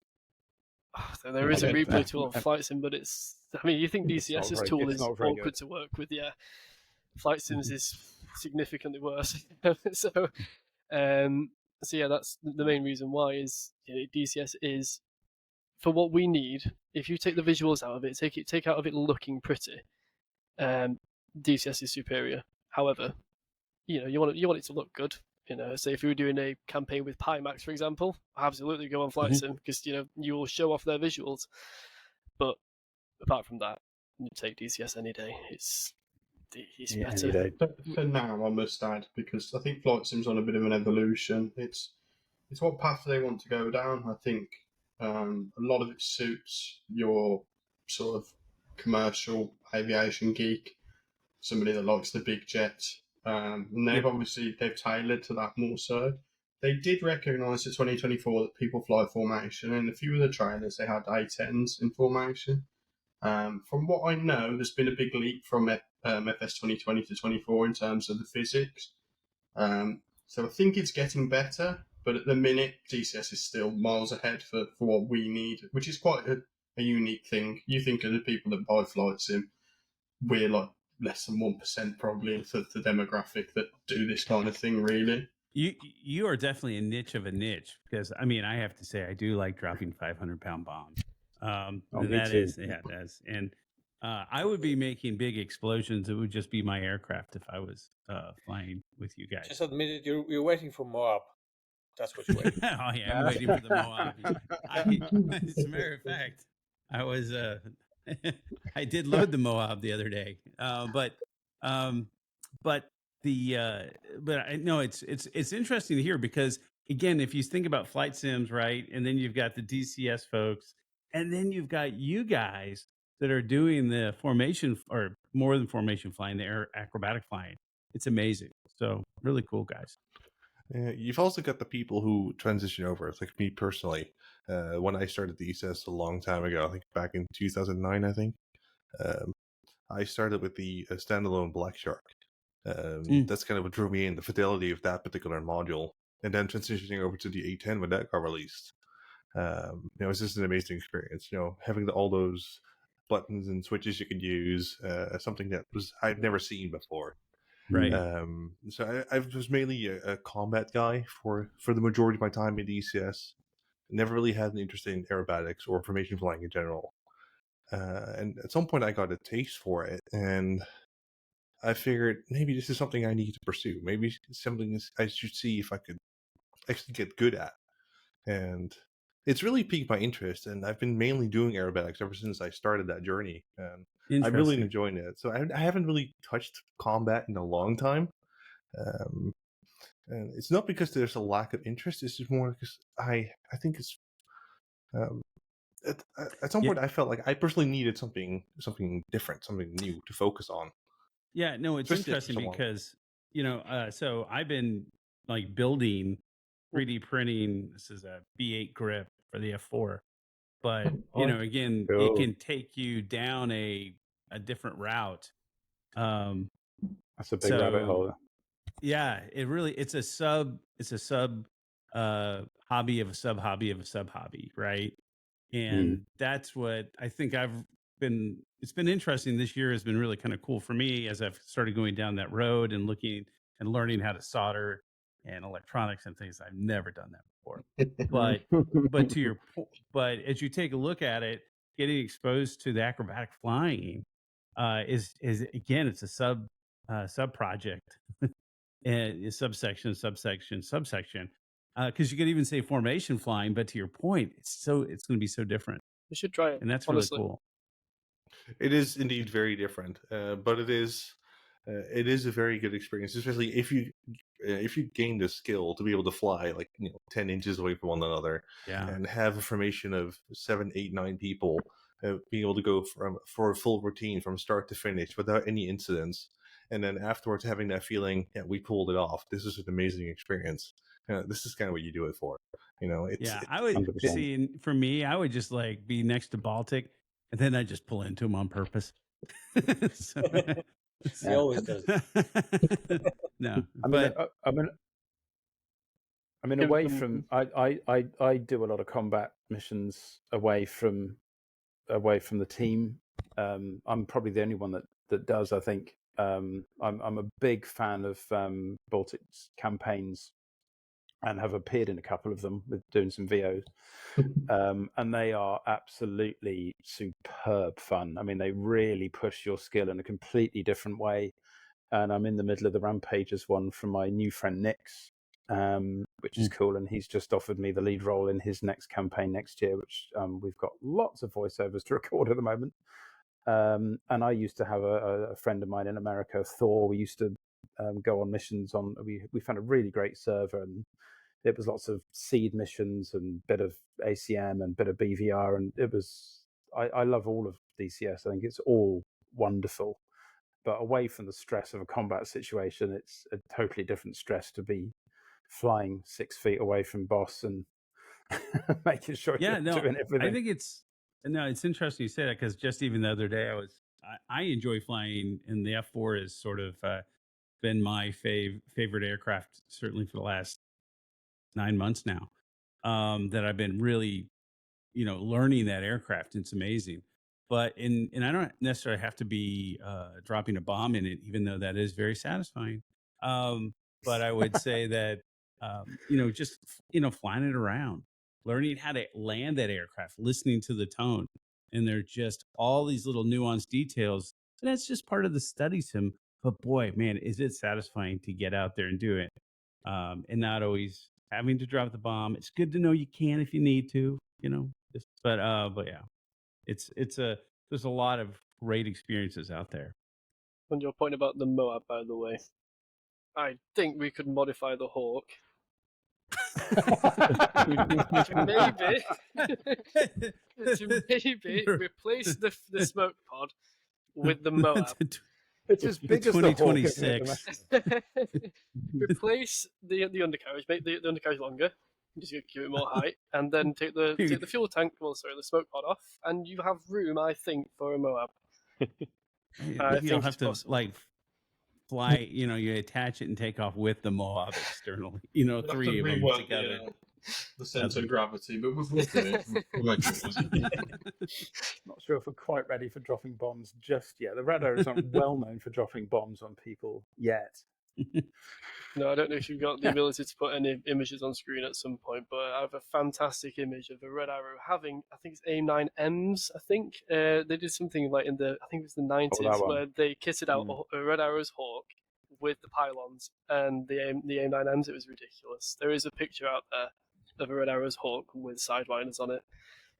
There is a replay tool on Flight Sim, but you think DCS's tool is awkward to work with, Flight Sim's is significantly worse. So So yeah, that's the main reason why is DCS is for what we need. If you take the visuals out of it, take out of it looking pretty, DCS is superior. However, you want it to look good. Say if you were doing a campaign with Pimax, for example, absolutely go on Flight Sim because you will show off their visuals. But apart from that, you take DCS any day. It's better. Any day. For now, I must add, because I think Flight Sim's on a bit of an evolution. It's what path they want to go down. I think a lot of it suits your sort of commercial aviation geek, somebody that likes the big jets. And they've tailored to that more so. They did recognise in 2024 that people fly formation, and a few of the trailers they had A10s in formation. From what I know, there's been a big leap from FS 2020 to 24 in terms of the physics. So I think it's getting better, but at the minute, DCS is still miles ahead for what we need, which is quite a unique thing. You think of the people that buy Flight Sim, we're like less than 1% probably for the demographic that do this kind of thing, really. You are definitely a niche of a niche, because I mean, I have to say I do like dropping 500-pound bombs. Me too. That's and I would be making big explosions. It would just be my aircraft if I was flying with you guys. Just admit it. You're waiting for Moab. That's what you're waiting. Oh yeah, I'm waiting for the Moab. As a matter of fact, I was I did load the Moab the other day, but I know it's interesting to hear, because again, if you think about flight sims, right, and then you've got the DCS folks, and then you've got you guys that are doing the formation, or more than formation flying, the air acrobatic flying. It's amazing. So really cool, guys. You've also got the people who transition over. It's like me personally. When I started DCS a long time ago, I think back in 2009, I think, I started with the standalone Black Shark. That's kind of what drew me in, the fidelity of that particular module. And then transitioning over to the A10 when that got released. It's just an amazing experience. Having all those buttons and switches you could use, something that I've never seen before. Right. So I was mainly a combat guy for the majority of my time in DCS. Never really had an interest in aerobatics or formation flying in general. And at some point I got a taste for it, and I figured maybe this is something I need to pursue. Maybe it's something I should see if I could actually get good at. And it's really piqued my interest, and I've been mainly doing aerobatics ever since I started that journey. And I'm really enjoying it. So I haven't really touched combat in a long time. And it's not because there's a lack of interest. It's just more because I think it's at some point I felt like I personally needed something different, something new to focus on. Yeah, no, it's interesting because so I've been like building 3D printing. This is a B8 grip for the F4, but again, it can take you down a different route. That's a big rabbit hole. Yeah, it's a sub hobby of a sub hobby of a sub hobby, right? And that's what I think it's been interesting. This year has been really kind of cool for me as I've started going down that road and looking and learning how to solder and electronics and things. I've never done that before. But as you take a look at it, getting exposed to the acrobatic flying is again, it's a sub project and subsection, because you could even say formation flying, but to your point, it's going to be so different. You should try it, and that's honestly. really cool. It is indeed very different, but it is a very good experience, especially if you gain the skill to be able to fly 10 inches away from one another, and have a formation of 7, 8, 9 people, being able to go for a full routine from start to finish without any incidents. And then afterwards having that feeling, we pulled it off. This is an amazing experience. This is kind of what you do it for. I would 100%. see, for me, I would just be next to Baltic, and then I just pull into him on purpose. He always does. No, I mean, away from I do a lot of combat missions away from the team. I'm probably the only one that does. I think I'm a big fan of Baltic's campaigns and have appeared in a couple of them with doing some VOs. And they are absolutely superb fun. I mean, they really push your skill in a completely different way. And I'm in the middle of the Rampages one from my new friend Nix, which is cool. And he's just offered me the lead role in his next campaign next year, which we've got lots of voiceovers to record at the moment. And I used to have a friend of mine in America, Thor. We used to go on missions on. We found a really great server, and it was lots of seed missions and bit of ACM and bit of BVR, and it was. I love all of DCS. I think it's all wonderful, but away from the stress of a combat situation, it's a totally different stress to be flying 6 feet away from boss and making sure you're doing everything. I think it's interesting you say that, because just even the other day I enjoy flying, and the F4 has sort of been my favorite aircraft, certainly for the last 9 months now, that I've been really, learning that aircraft. It's amazing. But and I don't necessarily have to be dropping a bomb in it, even though that is very satisfying. But I would say that, just, flying it around, learning how to land that aircraft, listening to the tone. And they're just all these little nuanced details. And that's just part of the study sim. But boy, man, is it satisfying to get out there and do it. And not always having to drop the bomb. It's good to know you can if you need to, but yeah, there's a lot of great experiences out there. On your point about the Moab, by the way, I think we could modify the Hawk. to maybe replace the smoke pod with the Moab. It's as big as the Hawk, 2026. Replace the undercarriage, make the undercarriage longer, just give it more height, and then take the fuel tank, the smoke pod off, and you have room, I think, for a Moab. You don't have to fly, you attach it and take off with the Moab externally. Three of them together. The center of gravity, but we'll do it. We'll make it. Not sure if we're quite ready for dropping bombs just yet. The Red Arrows aren't well known for dropping bombs on people yet. No, I don't know if you've got the ability to put any images on screen at some point, but I have a fantastic image of a Red Arrow having, I think it's AIM-9Ms, I think. They did something like I think it was the 90s, where they kitted out a Red Arrow's Hawk with the pylons and the AIM-9Ms. It was ridiculous. There is a picture out there of a Red Arrow's Hawk with sidewinders on it.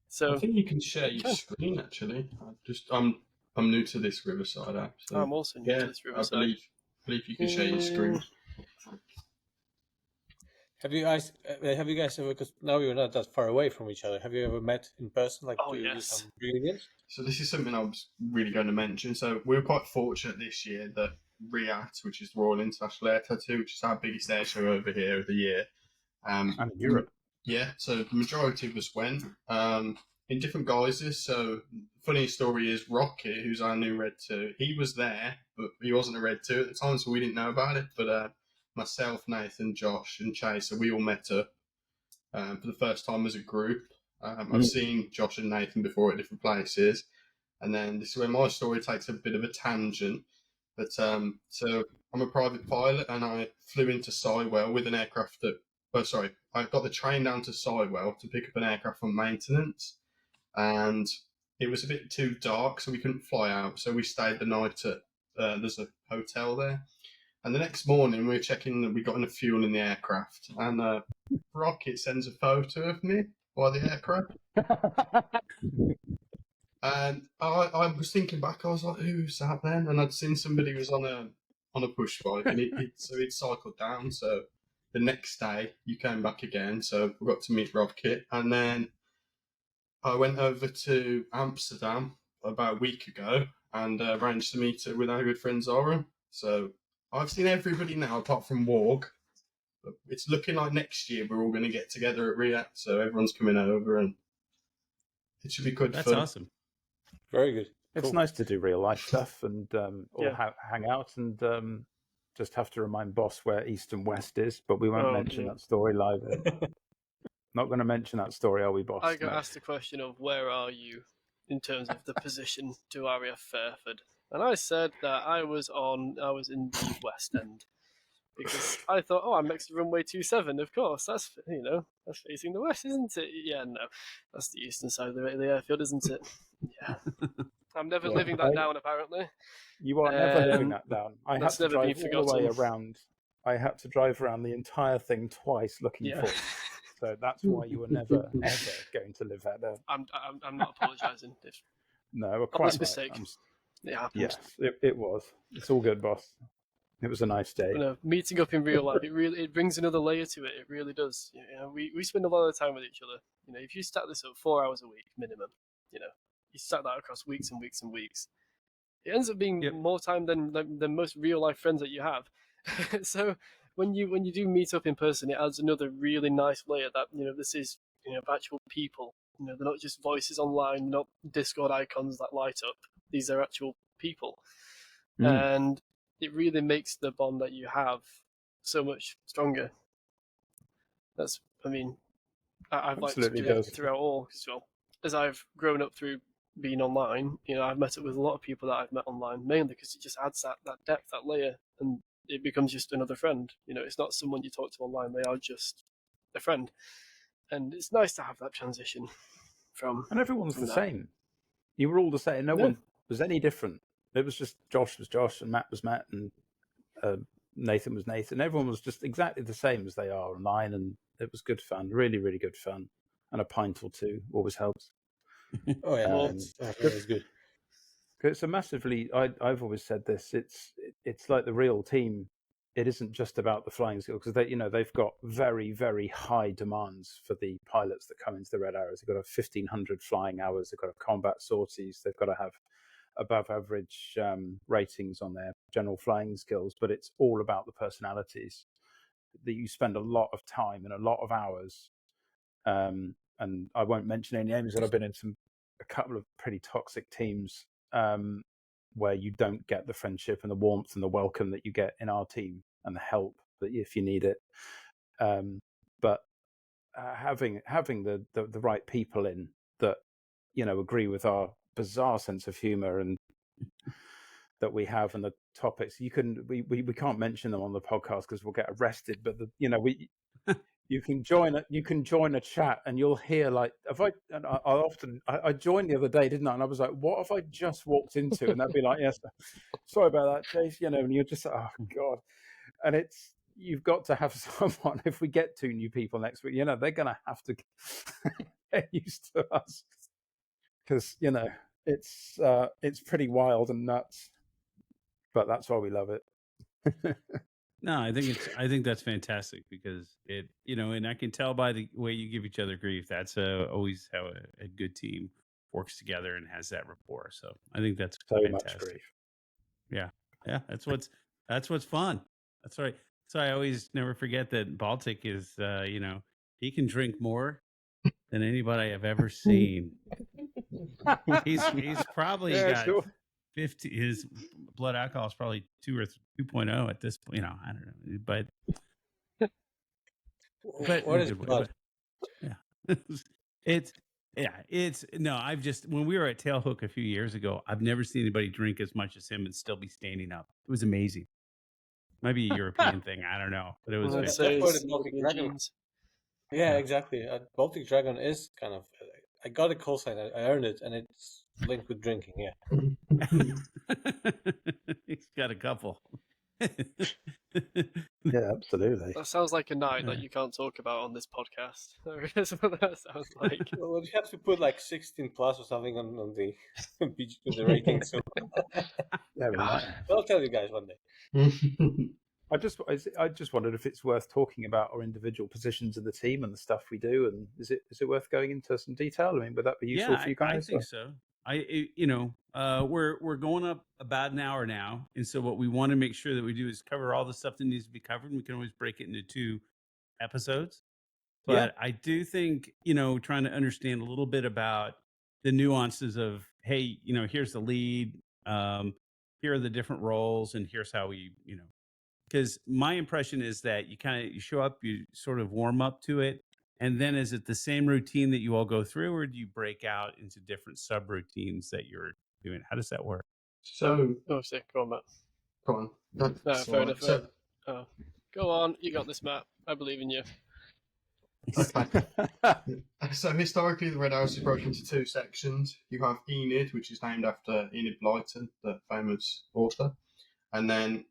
So I think you can share your screen, actually. I'm new to this Riverside app. So I'm also new to this Riverside. I believe you can share your screen. Have you guys ever, because now you're not that far away from each other, have you ever met in person, like do some reunions? So this is something I was really going to mention. So we were quite fortunate this year that RIAT, which is the Royal International Air Tattoo, which is our biggest air show over here of the year. And in Europe. Yeah, so the majority of us went in different guises. So the funny story is Rocket, who's our new Red 2, he was there, but he wasn't a Red 2 at the time, so we didn't know about it. But myself, Nathan, Josh, and Chase, so we all met up for the first time as a group. I've seen Josh and Nathan before at different places. And then this is where my story takes a bit of a tangent. But so I'm a private pilot, and I flew into Sywell with an aircraft that... I got the train down to Sywell to pick up an aircraft on maintenance, and it was a bit too dark, so we couldn't fly out. So we stayed the night at there's a hotel there, and the next morning we were checking that we got enough fuel in the aircraft, and Rocket sends a photo of me by the aircraft, and I was thinking back, I was like, who's that then? And I'd seen somebody was on a push bike, and it cycled down. So the next day, you came back again, so we got to meet Rocket. And then I went over to Amsterdam about a week ago and arranged to meet with our good friend Zoran. So I've seen everybody now apart from Warg. But it's looking like next year we're all going to get together at RIAT, so everyone's coming over, and it should be good fun. That's awesome. Very good. It's nice to do real life stuff and hang out and... just have to remind Boss where East and West is, but we won't mention that story live. Not going to mention that story, are we, Boss? I got asked the question of where are you in terms of the position to RAF Fairford, and I said that I was in the West End, because I thought, oh, I'm next to runway 27. Of course, that's facing the west, isn't it? Yeah, no, that's the eastern side of the airfield, isn't it? Yeah, I'm never living that down. Apparently, you are never living that down. I had that's to never been drive all the way forgotten. around. I had to drive around the entire thing twice looking for you. So that's why you were never ever going to live that down. I'm not apologising. No, quite honest right. mistake. It happened. Yes, it was. It's all good, boss. It was a nice day. Meeting up in real life, it brings another layer to it. It really does. We spend a lot of time with each other. If you stack this up 4 hours a week minimum, you stack that across weeks and weeks and weeks. It ends up being more time than most real life friends that you have. So when you do meet up in person, it adds another really nice layer that this is actual people. They're not just voices online, not Discord icons that light up. These are actual people, and it really makes the bond that you have so much stronger. I've liked to do it throughout all. So as I've grown up through being online, I've met up with a lot of people that I've met online, mainly because it just adds that depth, that layer, and it becomes just another friend. It's not someone you talk to online; they are just a friend, and it's nice to have that transition from. And everyone's the same. You were all the same. No one was any different. It was just Josh was Josh, and Matt was Matt, and Nathan was Nathan. Everyone was just exactly the same as they are online, and it was good fun. Really, really good fun. And a pint or two always helps. Oh yeah, that's good. It's a massively. I've always said this. It's like the real team. It isn't just about the flying skills because they've got very, very high demands for the pilots that come into the Red Arrows. They've got to have 1,500 flying hours. They've got to have combat sorties. They've got to have above average ratings on their general flying skills. But it's all about the personalities. That you spend a lot of time and a lot of hours. And I won't mention any names, but I've been in a couple of pretty toxic teams. Where you don't get the friendship and the warmth and the welcome that you get in our team and the help that if you need it. But having the right people in that agree with our bizarre sense of humor and that we have and the topics we can't mention them on the podcast because we'll get arrested. But you can join a chat and you'll hear I joined the other day, didn't I? And I was like, what have I just walked into? And they'd be like, yes, sorry about that, Chase. And you're just like, oh God. And you've got to have someone. If we get 2 new people next week, they're going to have to get used to us because it's pretty wild and nuts. But that's why we love it. No, I think that's fantastic because and I can tell by the way you give each other grief. That's always how a good team works together and has that rapport. So I think that's so fantastic. Much grief. Yeah, that's what's fun. That's right. So I always never forget that Baltic is he can drink more than anybody I've ever seen. He's probably got. Sure. 50. His blood alcohol is probably 2 or 2.0 at this point. I don't know, but what is blood? I've just when we were at Tailhook a few years ago, I've never seen anybody drink as much as him and still be standing up. It was amazing. Maybe a European thing, I don't know, but it was. That's why the Baltic Dragon. Yeah, exactly. Baltic Dragon is kind of. I got a call sign. I earned it, and it's linked with drinking. Yeah. He's got a couple. Yeah, absolutely. That sounds like a night that you can't talk about on this podcast. That's what that sounds like. Well, you have to put 16 plus or something on the the rating. So I'll tell you guys one day. I just wondered if it's worth talking about our individual positions in the team and the stuff we do, and is it worth going into some detail? I mean, would that be useful for you guys? I think so. We're going up about an hour now, and so what we want to make sure that we do is cover all the stuff that needs to be covered. And we can always break it into 2 episodes, but I do think trying to understand a little bit about the nuances of here's the lead, here are the different roles, and here's how we because my impression is that you show up, you sort of warm up to it. And then is it the same routine that you all go through, or do you break out into different subroutines that you're doing? How does that work? So, go on, Matt. Go on. Fair enough. So, go Go on, you got this, Matt. I believe in you. Okay. So historically, the Red Arrows is broken into two sections. You have Enid, which is named after Enid Blyton, the famous author, and then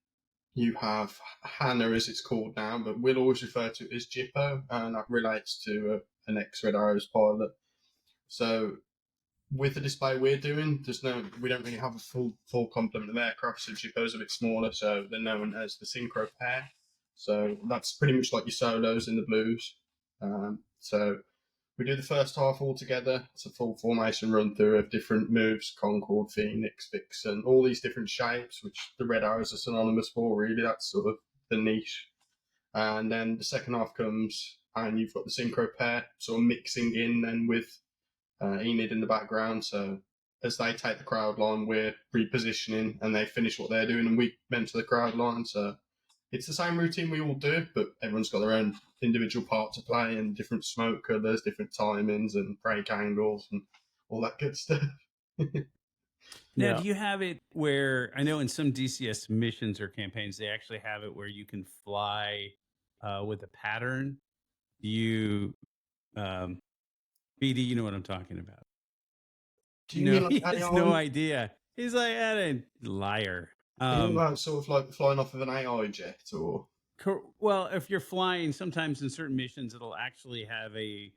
you have Hannah, as it's called now, but we'll always refer to it as Jippo, and that relates to an ex-Red Arrows pilot. So with the display we're doing, we don't really have a full complement of aircraft, so Jippo's a bit smaller, so they're known as the synchro pair. So that's pretty much like your solos in the blues. So we do the first half all together. It's a full formation run through of different moves: Concorde, Phoenix, Vixen, all these different shapes, which the Red Arrows are synonymous for, really. That's sort of the niche. And then the second half comes, and you've got the synchro pair sort of mixing in then with Enid in the background. So as they take the crowd line, we're repositioning, and they finish what they're doing, and we mentor the crowd line. So it's the same routine we all do, but everyone's got their own individual part to play, and different smoke colours, different timings, and break angles, and all that good stuff. Now, do you have it where, I know in some DCS missions or campaigns, they actually have it where you can fly with a pattern? BD, you know what I'm talking about. Do you mean like he has no idea. He's like, liar. Are you about sort of like flying off of an AI jet, or? Well, if you're flying, sometimes in certain missions, it'll actually have a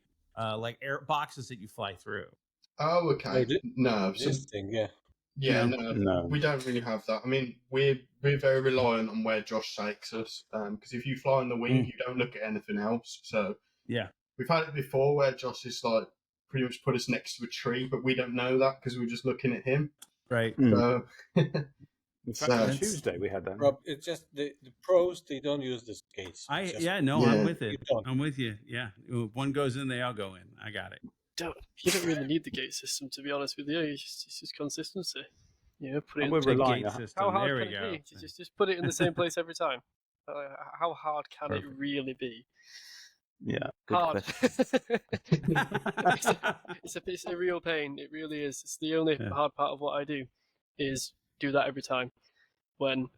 like air boxes that you fly through. Oh, okay. No, this thing, yeah. Yeah, no, we don't really have that. I mean, we're very reliant on where Josh takes us, because if you fly on the wing, you don't look at anything else. So yeah, we've had it before where Josh is like pretty much put us next to a tree, but we don't know that because we're just looking at him. Right. So, in fact, on Tuesday we had that. Rob, it's just the pros, they don't use this gates. I'm with it. I'm with you. Yeah, one goes in, they all go in. I got it. You don't really need the gate system, to be honest with you. It's just consistency. Put it we're in the relying gate on- system. How hard There we can go. it be? Just put it in the same place every time. How hard can it really be? Yeah, hard. It's a real pain. It really is. It's the only hard part of what I do, is do that every time. When,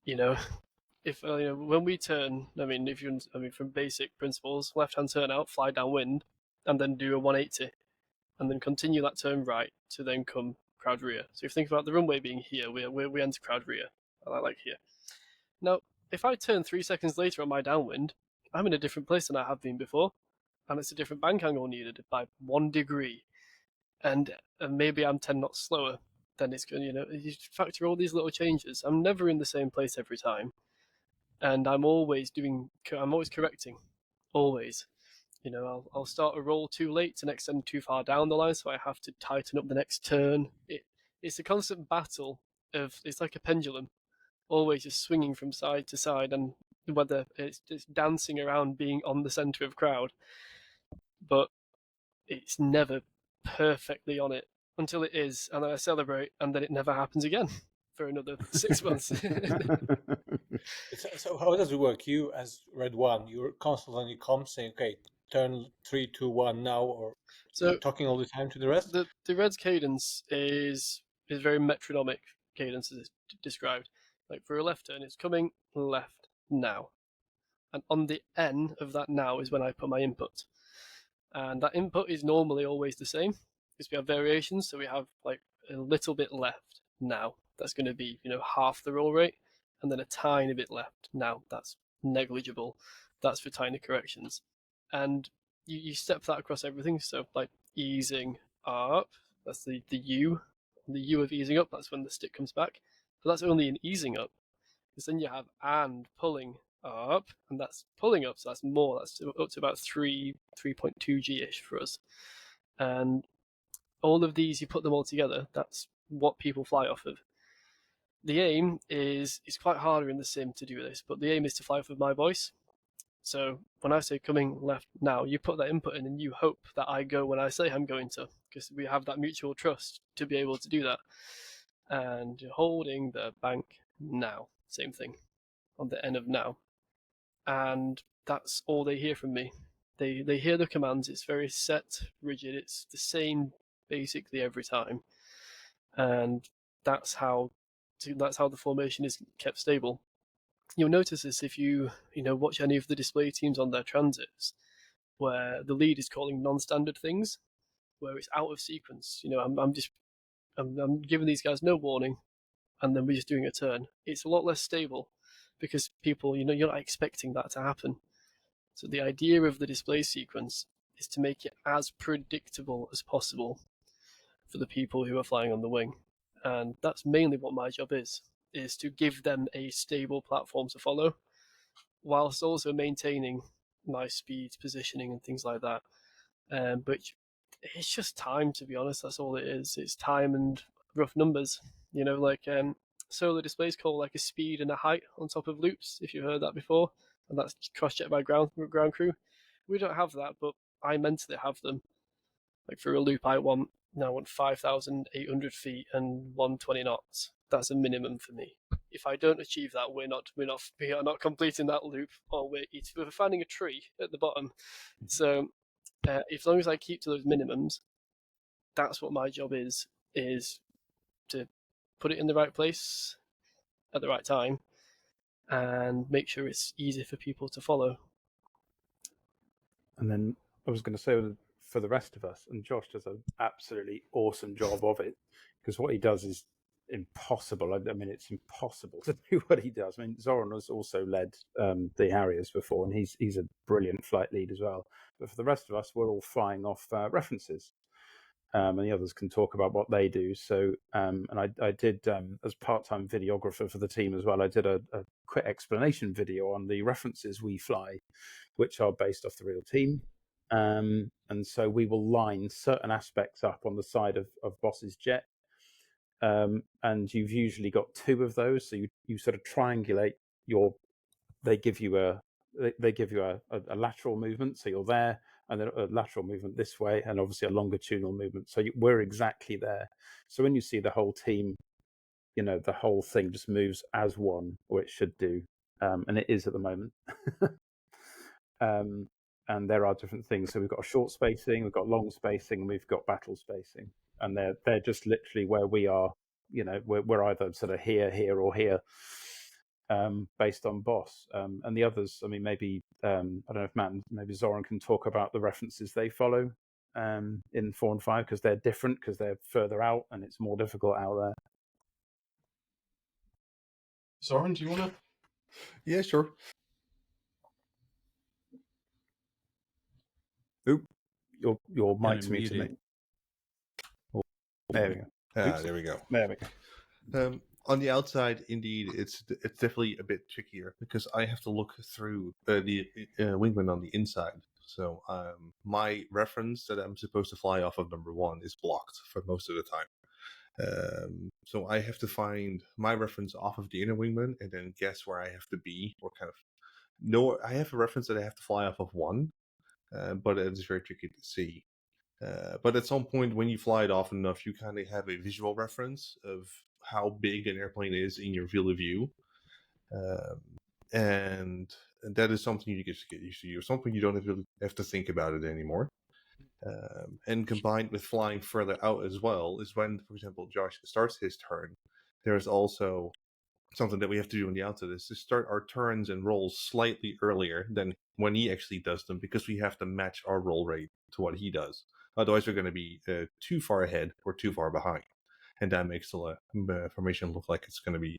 if when we turn, from basic principles, left-hand turn out, fly downwind, and then do a 180, and then continue that turn right to then come crowd rear. So if you think about the runway being here, we enter crowd rear, like here. Now, if I turn 3 seconds later on my downwind, I'm in a different place than I have been before, and it's a different bank angle needed by 1 degree, and maybe I'm 10 knots slower. Then it's going, you factor all these little changes. I'm never in the same place every time, and I'm always correcting, always. I'll start a roll too late to extend too far down the line, so I have to tighten up the next turn. It's a constant battle it's like a pendulum, always just swinging from side to side, and whether it's just dancing around being on the center of crowd, but it's never perfectly on it until it is, and then I celebrate, and then it never happens again for another 6 months. So how does it work? You, as Red One, you're constantly on your comms saying, okay, turn 3, 2, 1 now, or so talking all the time to the rest? The Red's cadence is very metronomic cadence, as it's described. Like for a left turn, it's coming left now. And on the N of that now is when I put my input. And that input is normally always the same, because we have variations, so we have like a little bit left now. That's going to be, half the roll rate, and then a tiny bit left now. That's negligible. That's for tiny corrections. And you step that across everything. So like easing up, that's the U. The U of easing up, that's when the stick comes back. But that's only an easing up. Because then you have and pulling up, and that's pulling up, so that's more. That's up to about 3.2 G-ish for us. And all of these, you put them all together, that's what people fly off of. The aim is, it's quite harder in the sim to do this, but the aim is to fly off of my voice. So when I say coming left now, you put that input in and you hope that I go when I say I'm going to, because we have that mutual trust to be able to do that. And you're holding the bank now, same thing, on the N of now. And that's all they hear from me. They hear the commands, it's very set, rigid, it's the same basically every time. And that's how the formation is kept stable. you'll notice this if you watch any of the display teams on their transits, where the lead is calling non-standard things, where it's out of sequence. I'm giving these guys no warning, and then we're just doing a turn. It's a lot less stable because people, you're not expecting that to happen. So the idea of the display sequence is to make it as predictable as possible for the people who are flying on the wing. And that's mainly what my job is to give them a stable platform to follow, whilst also maintaining nice speeds, positioning, and things like that. But it's just time, to be honest. That's all it is. It's time and rough numbers. Solar displays call like a speed and a height on top of loops, if you've heard that before, and that's cross-checked by ground crew. We don't have that, but I mentally have them. Like for a loop, I want 5,800 feet and 120 knots. That's a minimum for me. If I don't achieve that, we are not completing that loop, or we're finding a tree at the bottom. So, as long as I keep to those minimums, that's what my job is to put it in the right place at the right time and make sure it's easy for people to follow. And then I was going to say for the rest of us, and Josh does an absolutely awesome job of it, because what he does is impossible. I mean, it's impossible to do what he does. I mean, Zoran has also led the Harriers before, and he's a brilliant flight lead as well. But for the rest of us, we're all flying off references. And the others can talk about what they do. So, and I did, as part-time videographer for the team as well, I did a quick explanation video on the references we fly, which are based off the real team. And so we will line certain aspects up on the side of Boss's jet. And you've usually got two of those. So you sort of triangulate they give you a lateral movement. So you're there, and then a lateral movement this way, and obviously a longitudinal movement. So we're exactly there. So when you see the whole team, the whole thing just moves as one, or it should do, and it is at the moment. And there are different things. So we've got a short spacing, we've got long spacing, and we've got battle spacing, and they're just literally where we are. We're either sort of here, or here. Based on Boss, and the others. I mean, maybe I don't know if Matt and maybe Zoran can talk about the references they follow in 4 and 5, because they're different, because they're further out and it's more difficult out there. Zoran, do you want to? Yeah, sure. Oop, your mic's muted, mate. Oh, there we go. There we go. There we go. On the outside, indeed, it's definitely a bit trickier because I have to look through the wingman on the inside. So my reference that I'm supposed to fly off of number 1 is blocked for most of the time. So I have to find my reference off of the inner wingman and then guess where I have to be, or kind of know. I have a reference that I have to fly off of 1, but it is very tricky to see. But at some point, when you fly it often enough, you kind of have a visual reference of how big an airplane is in your field of view. And that is something you get used to. Or something you don't have to think about it anymore. And combined with flying further out as well is when, for example, Josh starts his turn. There's also something that we have to do on the outside, is to start our turns and rolls slightly earlier than when he actually does them, because we have to match our roll rate to what he does. Otherwise, we're going to be too far ahead or too far behind. And that makes the formation look like it's going to be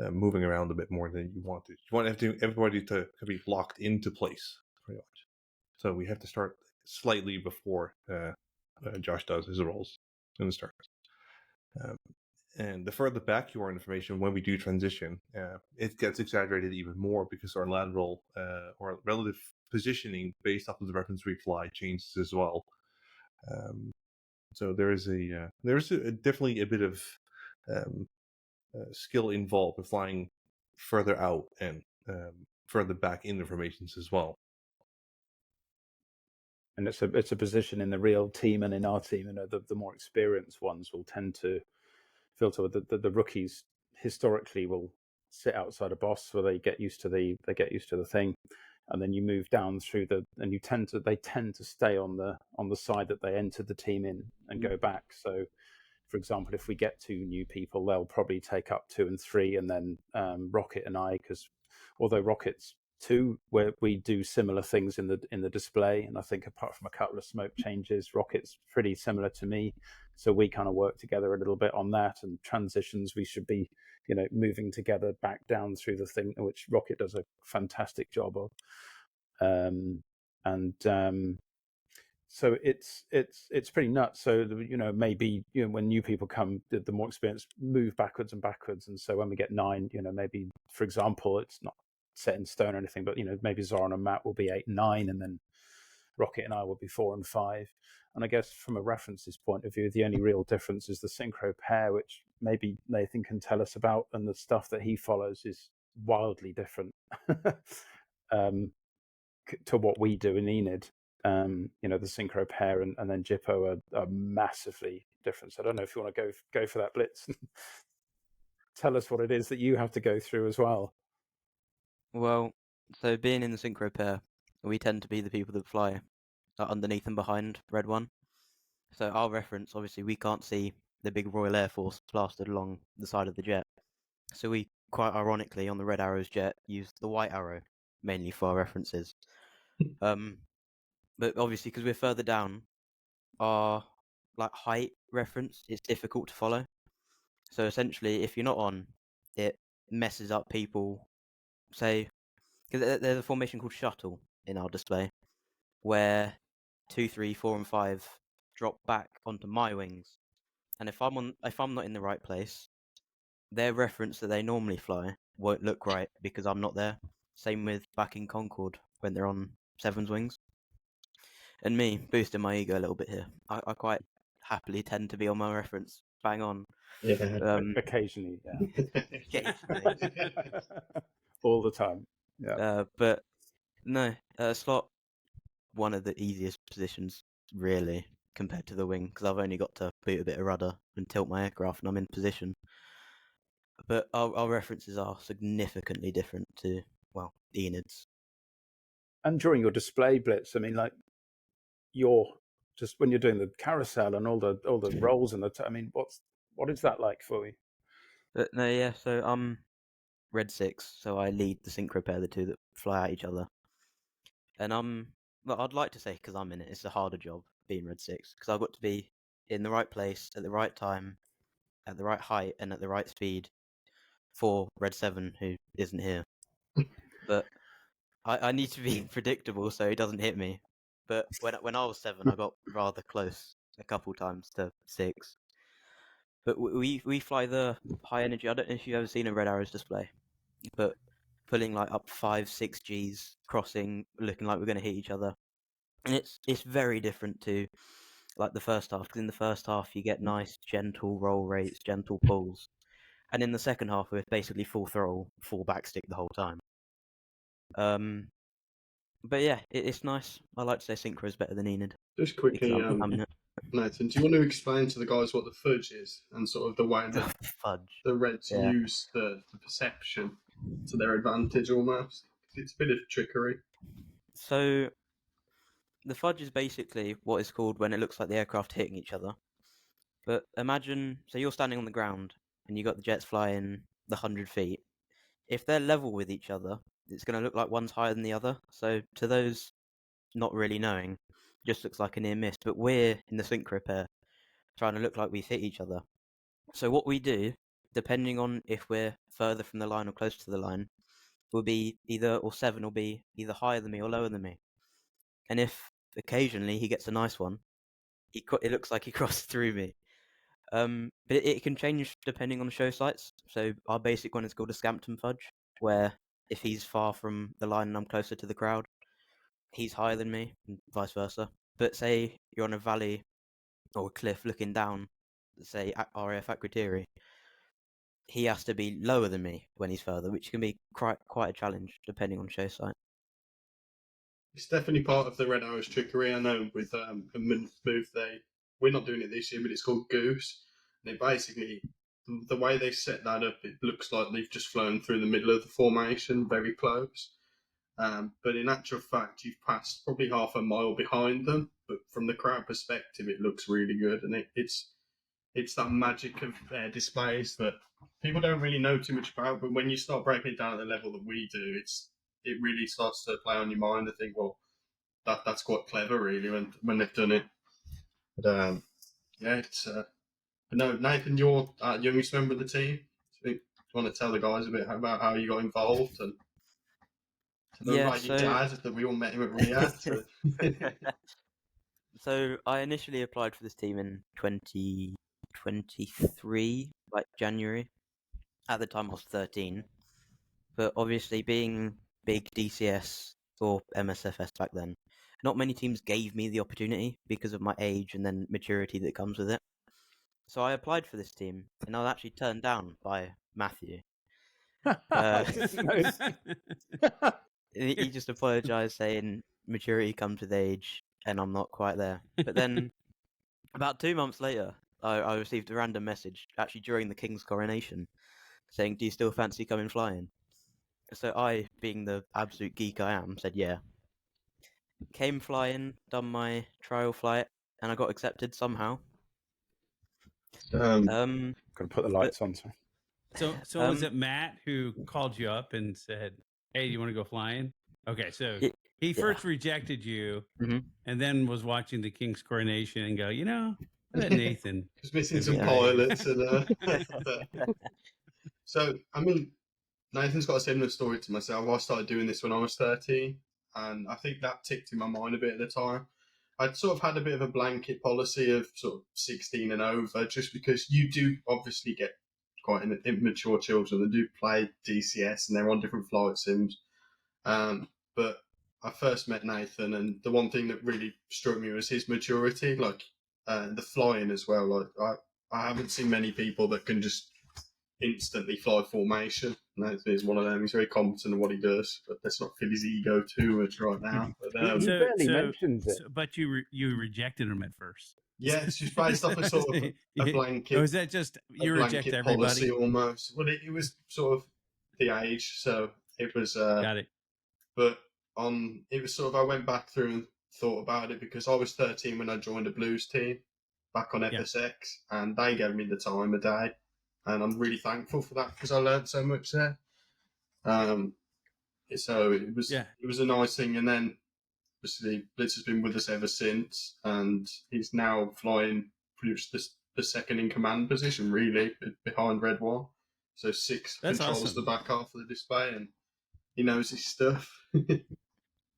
moving around a bit more than you want to. You want everybody to be locked into place, pretty much. So we have to start slightly before Josh does his rolls in the start. And the further back you are in information, when we do transition, it gets exaggerated even more because our lateral or relative positioning based off of the reference we fly changes as well. So there is definitely a bit of skill involved with flying further out and further back in the formations as well. And it's a position in the real team and in our team. The more experienced ones will tend to filter with the rookies. Historically, will sit outside a boss where they get used to the thing, and then you move down through and they tend to stay on the side that they entered the team in and go back. So, for example, if we get 2 new people, they'll probably take up 2 and 3, and then Rocket and I, because although Rocket's 2, where we do similar things in the display, and I think apart from a couple of smoke changes, Rocket's pretty similar to me, so we kind of work together a little bit on that, and transitions we should be moving together back down through the thing, which Rocket does a fantastic job of. So it's pretty nuts. So maybe when new people come, the more experienced move backwards and backwards, and so when we get 9, maybe for example, it's not set in stone or anything, but maybe Zoran and Matt will be 8 and 9, and then Rocket and I will be 4 and 5. And I guess from a references point of view, the only real difference is the synchro pair, which maybe Nathan can tell us about, and the stuff that he follows is wildly different to what we do in Enid. The synchro pair and then Jippo are massively different. So I don't know if you want to go for that, Blitz. Tell us what it is that you have to go through as well. Well, so being in the synchro pair, we tend to be the people that fly underneath and behind Red One. So our reference, obviously, we can't see the big Royal Air Force plastered along the side of the jet. So we, quite ironically, on the Red Arrow's jet, use the White Arrow, mainly for our references. But obviously, because we're further down, our height reference is difficult to follow. So essentially, if you're not on, it messes up people. Say, because there's a formation called shuttle in our display, where 2, 3, 4, and 5 drop back onto my wings, and if I'm not in the right place, their reference that they normally fly won't look right because I'm not there. Same with back in Concorde when they're on 7's wings. And me, boosting my ego a little bit here, I quite happily tend to be on my reference, bang on. Yeah. Occasionally, yeah. Occasionally. All the time. Yeah. But no, slot, one of the easiest positions, really, compared to the wing, because I've only got to boot a bit of rudder and tilt my aircraft and I'm in position. But our references are significantly different to, well, Enid's. And during your display, Blitz, I mean, you're just when you're doing the carousel and all the rolls and I mean, what is that like for you? But no, yeah. So I'm Red 6, so I lead the synchro pair, the two that fly at each other. And I'd like to say because I'm in it, it's a harder job being Red 6 because I've got to be in the right place at the right time, at the right height, and at the right speed for Red 7, who isn't here. But I need to be predictable so he doesn't hit me. But when I was 7, I got rather close a couple times to 6. But we fly the high energy. I don't know if you've ever seen a Red Arrows display, but pulling up 5, 6 Gs, crossing, looking like we're going to hit each other, and it's very different to the first half. Because in the first half you get nice gentle roll rates, gentle pulls, and in the second half we're basically full throttle, full backstick the whole time. But yeah, it's nice. I like to say synchro is better than Enid. Just quickly, Nathan, do you want to explain to the guys what the fudge is and sort of the way that fudge. the Reds use the perception to their advantage almost? It's a bit of trickery. So the fudge is basically what is called when it looks like the aircraft hitting each other. But imagine, so you're standing on the ground and you got the jets flying the 100 feet. If they're level with each other, it's going to look like one's higher than the other. So to those not really knowing, it just looks like a near miss. But we're in the synchro pair trying to look like we've hit each other. So what we do, depending on if we're further from the line or closer to the line, will be 7 will be either higher than me or lower than me. And if occasionally he gets a nice one, it looks like he crossed through me. But it can change depending on the show sites. So our basic one is called a Scampton fudge, where if he's far from the line and I'm closer to the crowd, he's higher than me, and vice versa. But say you're on a valley or a cliff looking down, say RAF Akrotiri, he has to be lower than me when he's further, which can be quite a challenge depending on show site. It's definitely part of the Red Arrows trickery. I know with a move we're not doing it this year, but it's called Goose. And it basically, the way they set that up, it looks like they've just flown through the middle of the formation, very close. But in actual fact, you've passed probably half a mile behind them. But from the crowd perspective, it looks really good, and it's it's that magic of displays that people don't really know too much about. But when you start breaking it down at the level that we do, it really starts to play on your mind. I think, well, that's quite clever, really, when they've done it. But yeah, it's. But no, Nathan, you're youngest member of the team. Do you want to tell the guys a bit about how you got involved and the Yeah, Raggy so Dad that we all met him at Riyadh? so I initially applied for this team in 2023, like January. At the time, I was 13, but obviously being big DCS or MSFS back then, not many teams gave me the opportunity because of my age and then maturity that comes with it. So I applied for this team, and I was actually turned down by Matthew. He just apologised, saying maturity comes with age, and I'm not quite there. But then, about 2 months later, I received a random message, actually during the King's coronation, saying, "Do you still fancy coming flying?" So I, being the absolute geek I am, said yeah. Came flying, done my trial flight, and I got accepted somehow. Gonna put the but lights on. Sorry. So was it Matt who called you up and said, "Hey, do you want to go flying?" Okay, so he first rejected you, and then was watching the King's coronation and go, I bet Nathan Just missing is some great." pilots and. So I mean, Nathan's got a similar story to myself. I started doing this when I was 13, and I think that ticked in my mind a bit at the time. I'd sort of had a bit of a blanket policy of sort of 16 and over, just because you do obviously get quite immature children that do play DCS and they're on different flight sims. But I first met Nathan, and the one thing that really struck me was his maturity, like the flying as well. Like I haven't seen many people that can just instantly fly formation. Nathan is one of them. He's very competent in what he does, but let's not fill his ego too much right now. But, He barely mentions it. But you rejected him at first. yeah, it's just based off a sort of a blanket. Or is that just you reject everybody? Policy almost? Well, it was sort of the age, so it was. Got it. But it was sort of I went back through and thought about it because I was 13 when I joined a Blues team back on FSX, and they gave me the time of day, and I'm really thankful for that because I learned so much there. So it was a nice thing, and then obviously Blitz has been with us ever since, and he's now flying pretty much the second in command position, really, behind Red One. So Six controls the back half of the display, and he knows his stuff.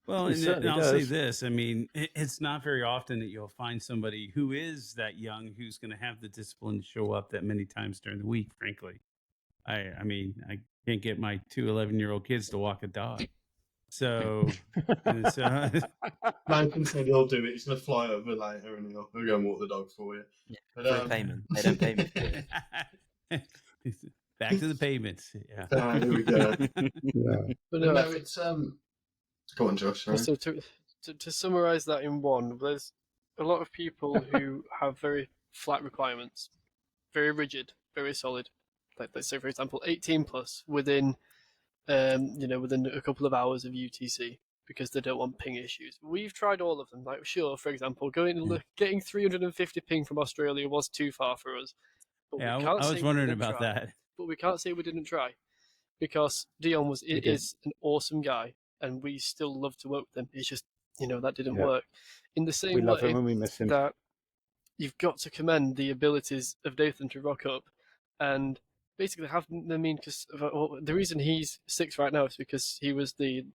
Well, and I'll say this. I mean, it's not very often that you'll find somebody who is that young who's going to have the discipline to show up that many times during the week, frankly. I mean, I can't get my 2 11-year-old kids to walk a dog. So Nathan said he'll do it. He's going to fly over later and he'll go and walk the dog for you. Yeah, for a payment. They don't pay me. Back to the payments. Yeah. Here we go. But no, it's go on, Josh. Sorry. So to summarize that in one, there's a lot of people who have very flat requirements, very rigid, very solid. Like let's say, for example, 18 plus within a couple of hours of UTC because they don't want ping issues. We've tried all of them. Like sure, for example, getting 350 ping from Australia was too far for us. But yeah, I was wondering about that. But we can't say we didn't try because Dion is an awesome guy, and we still love to work with him. It's just that didn't work. In the same way, we love him and we miss him. That you've got to commend the abilities of Nathan to rock up and basically have. I mean, because the reason he's 6 right now is because he was the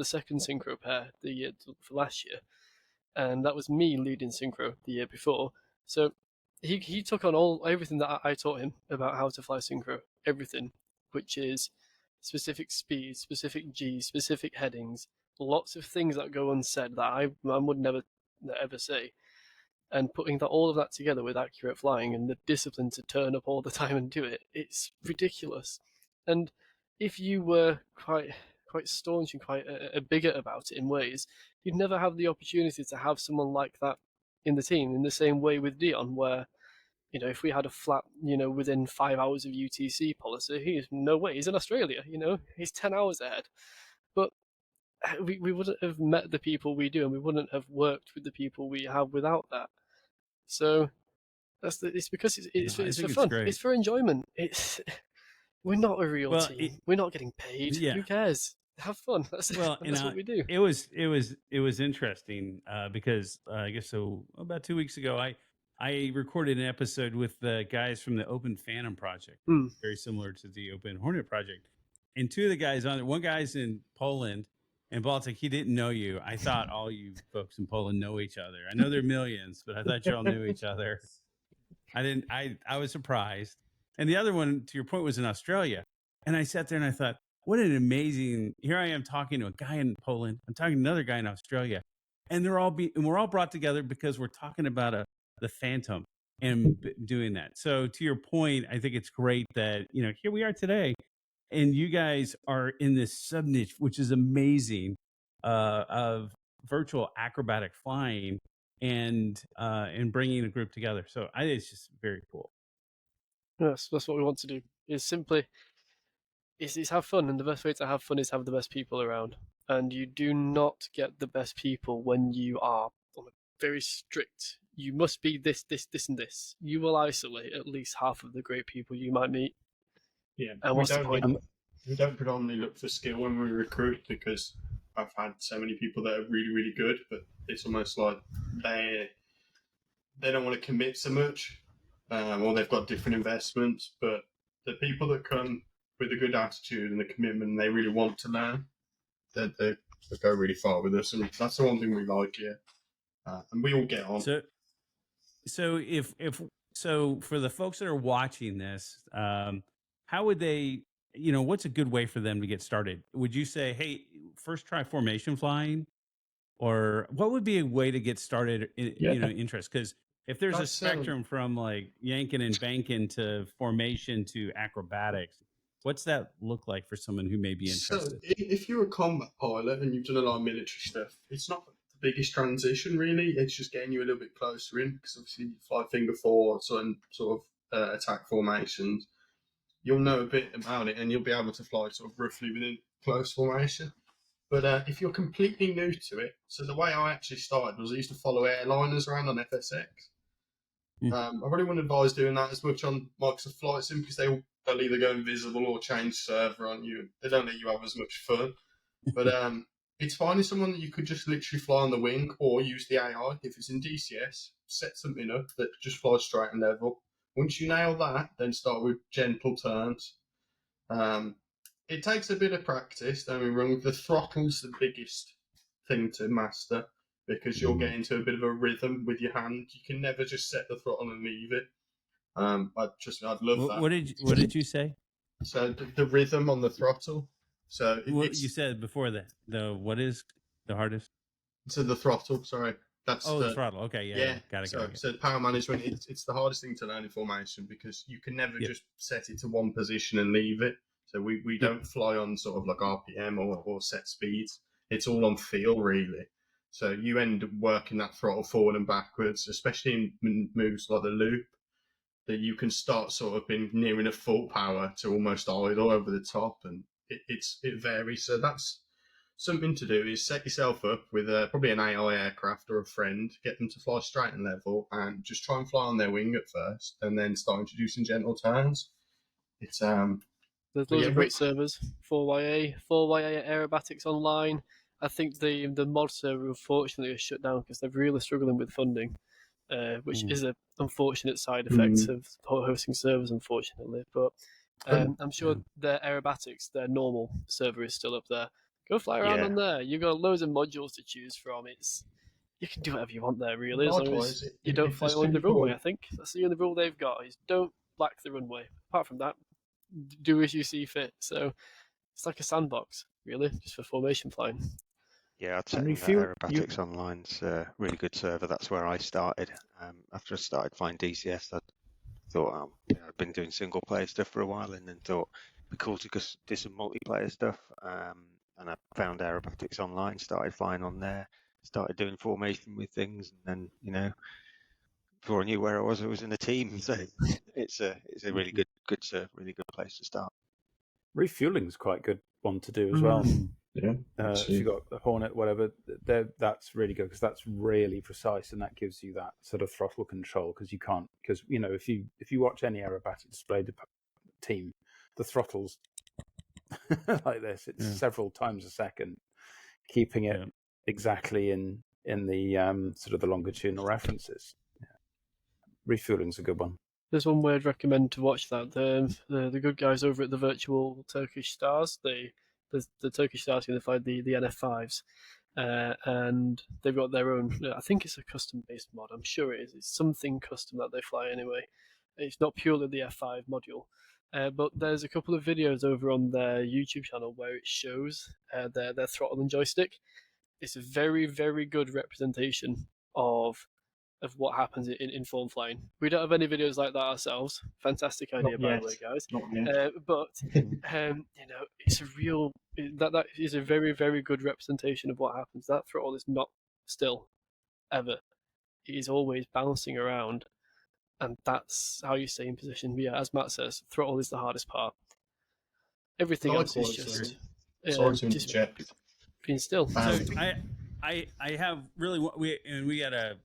second synchro pair the year for last year, and that was me leading synchro the year before. So he took on everything that I taught him about how to fly synchro, everything, which is specific speed, specific G, specific headings, lots of things that go unsaid that I would never ever say. And putting all of that together with accurate flying and the discipline to turn up all the time and do it, it's ridiculous. And if you were quite staunch and quite a bigot about it in ways, you'd never have the opportunity to have someone like that in the team. In the same way with Dion, where if we had a flat, within 5 hours of UTC policy, he's no way. He's in Australia, he's 10 hours ahead. But we wouldn't have met the people we do, and we wouldn't have worked with the people we have without that. So It's because it's No, I for think it's fun. great. It's for enjoyment. We're not a real Well, team. We're not getting paid. yeah. Who cares? Have fun. That's Well, and that's what we do. it was interesting because I guess so about 2 weeks ago I recorded an episode with the guys from the Open Phantom Project, Hmm. very similar to the Open Hornet Project, and two of the guys on it. One guy's in Poland and Baltic. He didn't know you. I thought all you folks in Poland know each other. I know there are millions, but I thought you all knew each other. I didn't. I was surprised. And the other one, to your point, was in Australia. And I sat there and I thought, what an amazing. Here I am talking to a guy in Poland. I'm talking to another guy in Australia, and we're all brought together because we're talking about the Phantom and doing that. So to your point, I think it's great that here we are today, and you guys are in this sub niche, which is amazing, of virtual acrobatic flying and bringing a group together. So I think it's just very cool. Yes, that's what we want to do. Is simply it's have fun, and the best way to have fun is have the best people around. And you do not get the best people when you are very strict. You must be this, and this. You will isolate at least half of the great people you might meet. Yeah, And what's the point? We don't predominantly look for skill when we recruit because I've had so many people that are really, really good, but it's almost like they don't want to commit so much, or they've got different investments. But the people that come with a good attitude and the commitment, and they really want to learn, they go really far with us, and that's the one thing we like here. And we all get on. So for the folks that are watching this, how would they? What's a good way for them to get started? Would you say, hey, first try formation flying, or what would be a way to get started? Interest, because if there's a spectrum from like yanking and banking to formation to acrobatics, what's that look like for someone who may be interested? So if you're a combat pilot and you've done a lot of military stuff, it's not the biggest transition really. It's just getting you a little bit closer in, because obviously you fly finger fours and sort of attack formations. You'll know a bit about it and you'll be able to fly sort of roughly within close formation. But if you're completely new to it, so the way I actually started was I used to follow airliners around on FSX. I really wouldn't advise doing that as much on Microsoft Flight Sim, because they'll either go invisible or change server on you. They don't let you have as much fun. But it's finding someone that you could just literally fly on the wing, or use the AI. If it's in DCS, set something up that just flies straight and level. Once you nail that, then start with gentle turns. It takes a bit of practice, don't be wrong. The throttle's the biggest thing to master, because you'll get into a bit of a rhythm with your hand. You can never just set the throttle and leave it. I'd love that. What did you say? So the rhythm on the throttle. So you said before that what is the hardest? So the throttle. Sorry, that's the throttle. Okay, yeah. Got it. So power management. It's the hardest thing to learn in formation, because you can never just set it to one position and leave it. So we don't fly on sort of like RPM or set speeds. It's all on feel really. So you end up working that throttle forward and backwards, especially in moves like the loop, that you can start sort of in near enough full power to almost idle over the top, and it varies. So that's something to do, is set yourself up with probably an AI aircraft or a friend, get them to fly straight and level, and just try and fly on their wing at first, and then start introducing gentle turns. It's There's loads of great servers. 4YA Aerobatics Online. I think the mod server unfortunately is shut down because they're really struggling with funding, which is an unfortunate side effect of hosting servers, unfortunately. But I'm sure their Aerobatics, their normal server, is still up there. Go fly around on there. You've got loads of modules to choose from. You can do whatever you want there, really, as long as you don't fly on the runway. I think that's the only rule they've got, is don't black the runway. Apart from that, do as you see fit. So it's like a sandbox, really, just for formation flying. Yeah, I'd say Aerobatics Online's a really good server. That's where I started. After I started flying DCS, I thought I'd been doing single player stuff for a while, and then thought it'd be cool to just do some multiplayer stuff. And I found Aerobatics Online, started flying on there, started doing formation with things, and then before I knew where I was in a team. So it's a really good really good place to start. Refueling is quite a good one to do as well. Yeah, if you've got a Hornet, whatever, that's really good, because that's really precise, and that gives you that sort of throttle control, because you can't because if you watch any aerobatic display team, the throttle's like this. It's several times a second, keeping it exactly in the sort of the longitudinal references. Refueling's a good one. There's one way I'd recommend to watch that. The good guys over at the Virtual Turkish Stars, the Turkish Stars can fly the NF5s, and they've got their own. I think it's a custom-based mod. I'm sure it is. It's something custom that they fly anyway. It's not purely the F5 module. But there's a couple of videos over on their YouTube channel where it shows their throttle and joystick. It's a very, very good representation of what happens in form flying. We don't have any videos like that ourselves. Fantastic idea, by the way, guys. But it's a real that is a very, very good representation of what happens. That throttle is not still ever. It is always bouncing around, and that's how you stay in position. But yeah, as Matt says, throttle is the hardest part. Everything else is just interject. being still. So I have really we gotta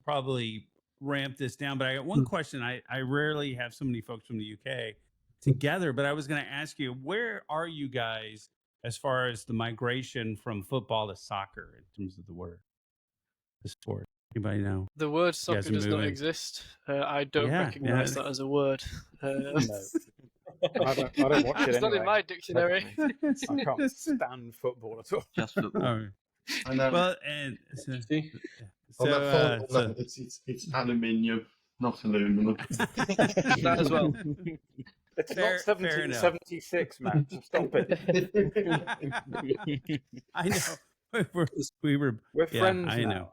probably ramp this down, but I got one question. I rarely have so many folks from the UK together, but I was going to ask you, where are you guys as far as the migration from football to soccer in terms of the sport? Anybody know? The word soccer does not exist. I don't recognize that as a word. No. I don't watch it It's anyway. not in my dictionary. I can't stand football at all. Just football. I know. Well, and it's aluminium, not aluminum. That as well. It's Fair- not fair enough. 1776, man. Stop it. I know. We're friends I now. know.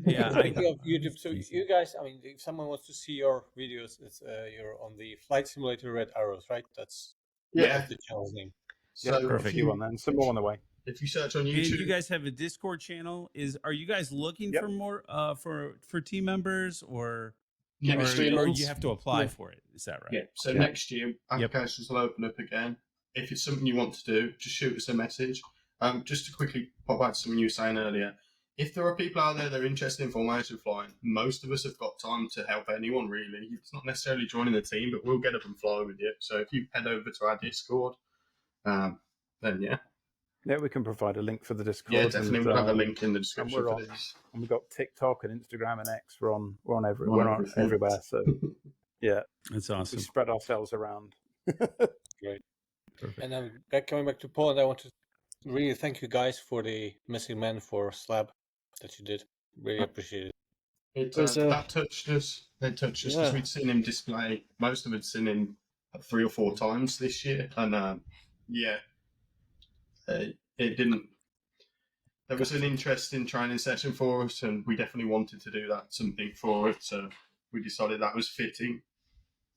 Yeah, Speaking of YouTube, so you guys, I mean, if someone wants to see your videos, it's you're on the Flight Simulator Red Arrows, right? That's the channel's name. So perfect. You on then. Some more on the way. if you search on And YouTube, you guys have a Discord channel. Are you guys looking for more for team members or you have to apply for it? Is that right? Yeah. So next year, applications will open up again. If it's something you want to do, just shoot us a message. Just to quickly pop back to something you were saying earlier, if there are people out there that are interested in formation flying, most of us have got time to help anyone, really. It's not necessarily joining the team, but we'll get up and fly with you. So if you head over to our Discord, then yeah. Yeah, we can provide a link for the Discord. Yeah, definitely. We'll have a link in the And description we're for on, this. and we've got TikTok and Instagram and X. We're on everywhere. So yeah, That's we awesome. spread ourselves around. Great. Perfect. And then coming back to Poland, I want to really thank you guys for the Missing Man for Slab that you did. Really appreciate it. That touched us. It touched us because we'd seen him display. Most of us had seen him 3 or 4 times this year, and it didn't. There was an interesting training session for us, and we definitely wanted to do something for it. So we decided that was fitting.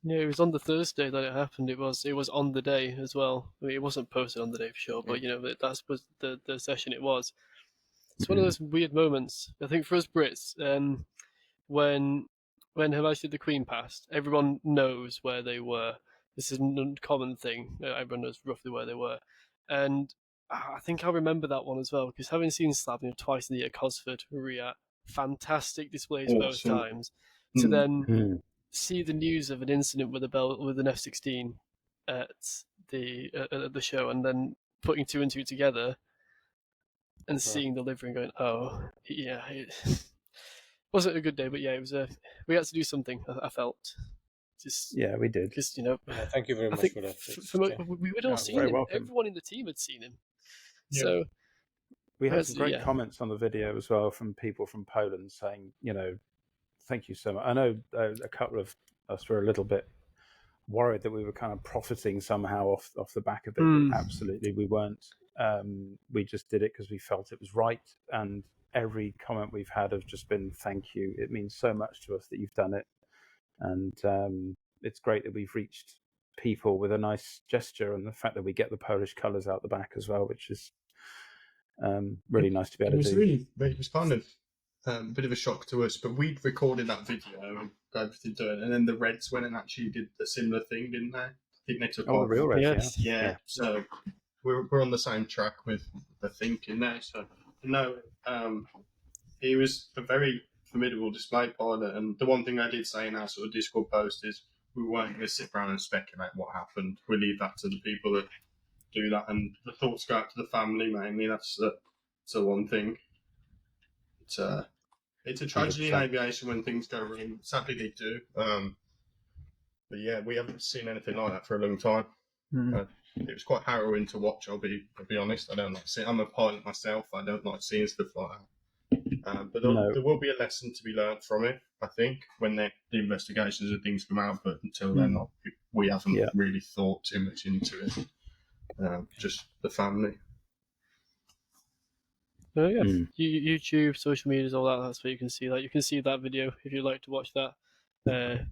Yeah, it was on the Thursday that it happened. It was on the day as well. I mean, it wasn't posted on the day for sure, but that was the session it was. It's one of those weird moments. I think for us Brits, when Her Majesty the Queen passed, everyone knows where they were. This is a common thing. Everyone knows roughly where they were, and I think I remember that one as well because having seen Slab twice in the year, Cosford, Riyadh, fantastic displays both times. To then see the news of an incident with an F-16 at the show, and then putting 2 and 2 together, and seeing the livery and going, oh yeah, it wasn't a good day, but yeah, it was we had to do something. I felt we did because thank you very much for that. We would all seen him. Welcome. Everyone in the team had seen him. Yeah. So we had some great comments on the video as well from people from Poland saying, thank you so much. I know a couple of us were a little bit worried that we were kind of profiting somehow off the back of it. Absolutely, we weren't. We just did it because we felt it was right. And every comment we've had have just been thank you. It means so much to us that you've done it. And it's great that we've reached people with a nice gesture, and the fact that we get the Polish colours out the back as well, which is really nice to be able to do. It was kind of a bit of a shock to us, but we'd recorded that video and got everything done, and then the Reds went and actually did a similar thing, didn't they? I think they took the real Reds, yeah. So we're on the same track with the thinking there. So no, he was a very formidable display pilot. And the one thing I did say in our sort of Discord post is we weren't going to sit around and speculate what happened. We leave that to the people that do that, and the thoughts go out to the family mainly. That's the one thing. It's a tragedy in 100%. aviation when things go wrong. Sadly, they do. But yeah, we haven't seen anything like that for a long time. It was quite harrowing to watch. I'll be honest. I don't like seeing. I'm a pilot myself. I don't like seeing stuff like that. But there will be a lesson to be learned from it, I think, when the investigations and things come out. But until then, we haven't really thought too much into it. Just the family. Oh yeah, YouTube, social medias, all that. That's where you can see that. You can see that video if you'd like to watch that.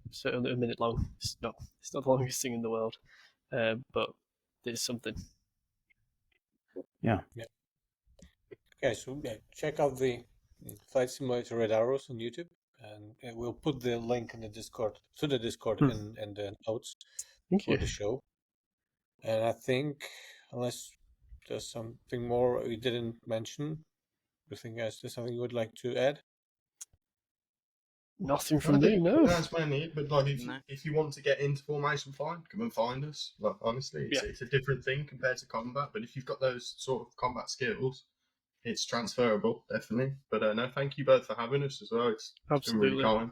It's only a minute long. It's not the longest thing in the world, but it's something. Yeah. Okay, so check out the Flight Simulator Red Arrows on YouTube, and we'll put the link in the Discord in the notes for the show. And I think, unless there's something more we didn't mention, I think there's something you would like to add. Nothing from me, no. That's mainly it. But like, if you want to get into formation flying, come and find us. Like, honestly, it's a different thing compared to combat. But if you've got those sort of combat skills, it's transferable, definitely. But no, thank you both for having us as well. It's been really kind.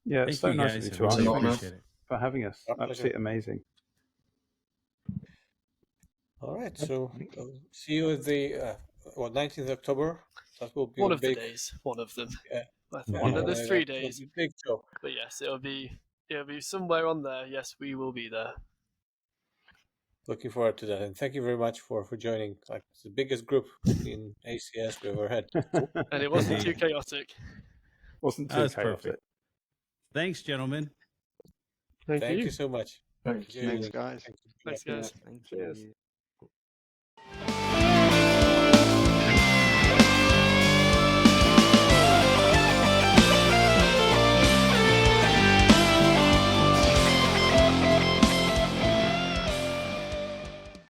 Yeah, it's so nice of you to ask. Appreciate it for having us. Absolutely amazing. All right, so see you at the 19th October. That will be one of the days. One of them. Yeah. There's 3 days. Big show. But yes, it'll be somewhere on there. Yes, we will be there. Looking forward to that, and thank you very much for joining. Like, it's the biggest group in ACS we've ever had. And it wasn't too chaotic. Wasn't too chaotic. Perfect. Thanks, gentlemen. Thank you so much. Thanks, guys. Thanks, guys. Cheers.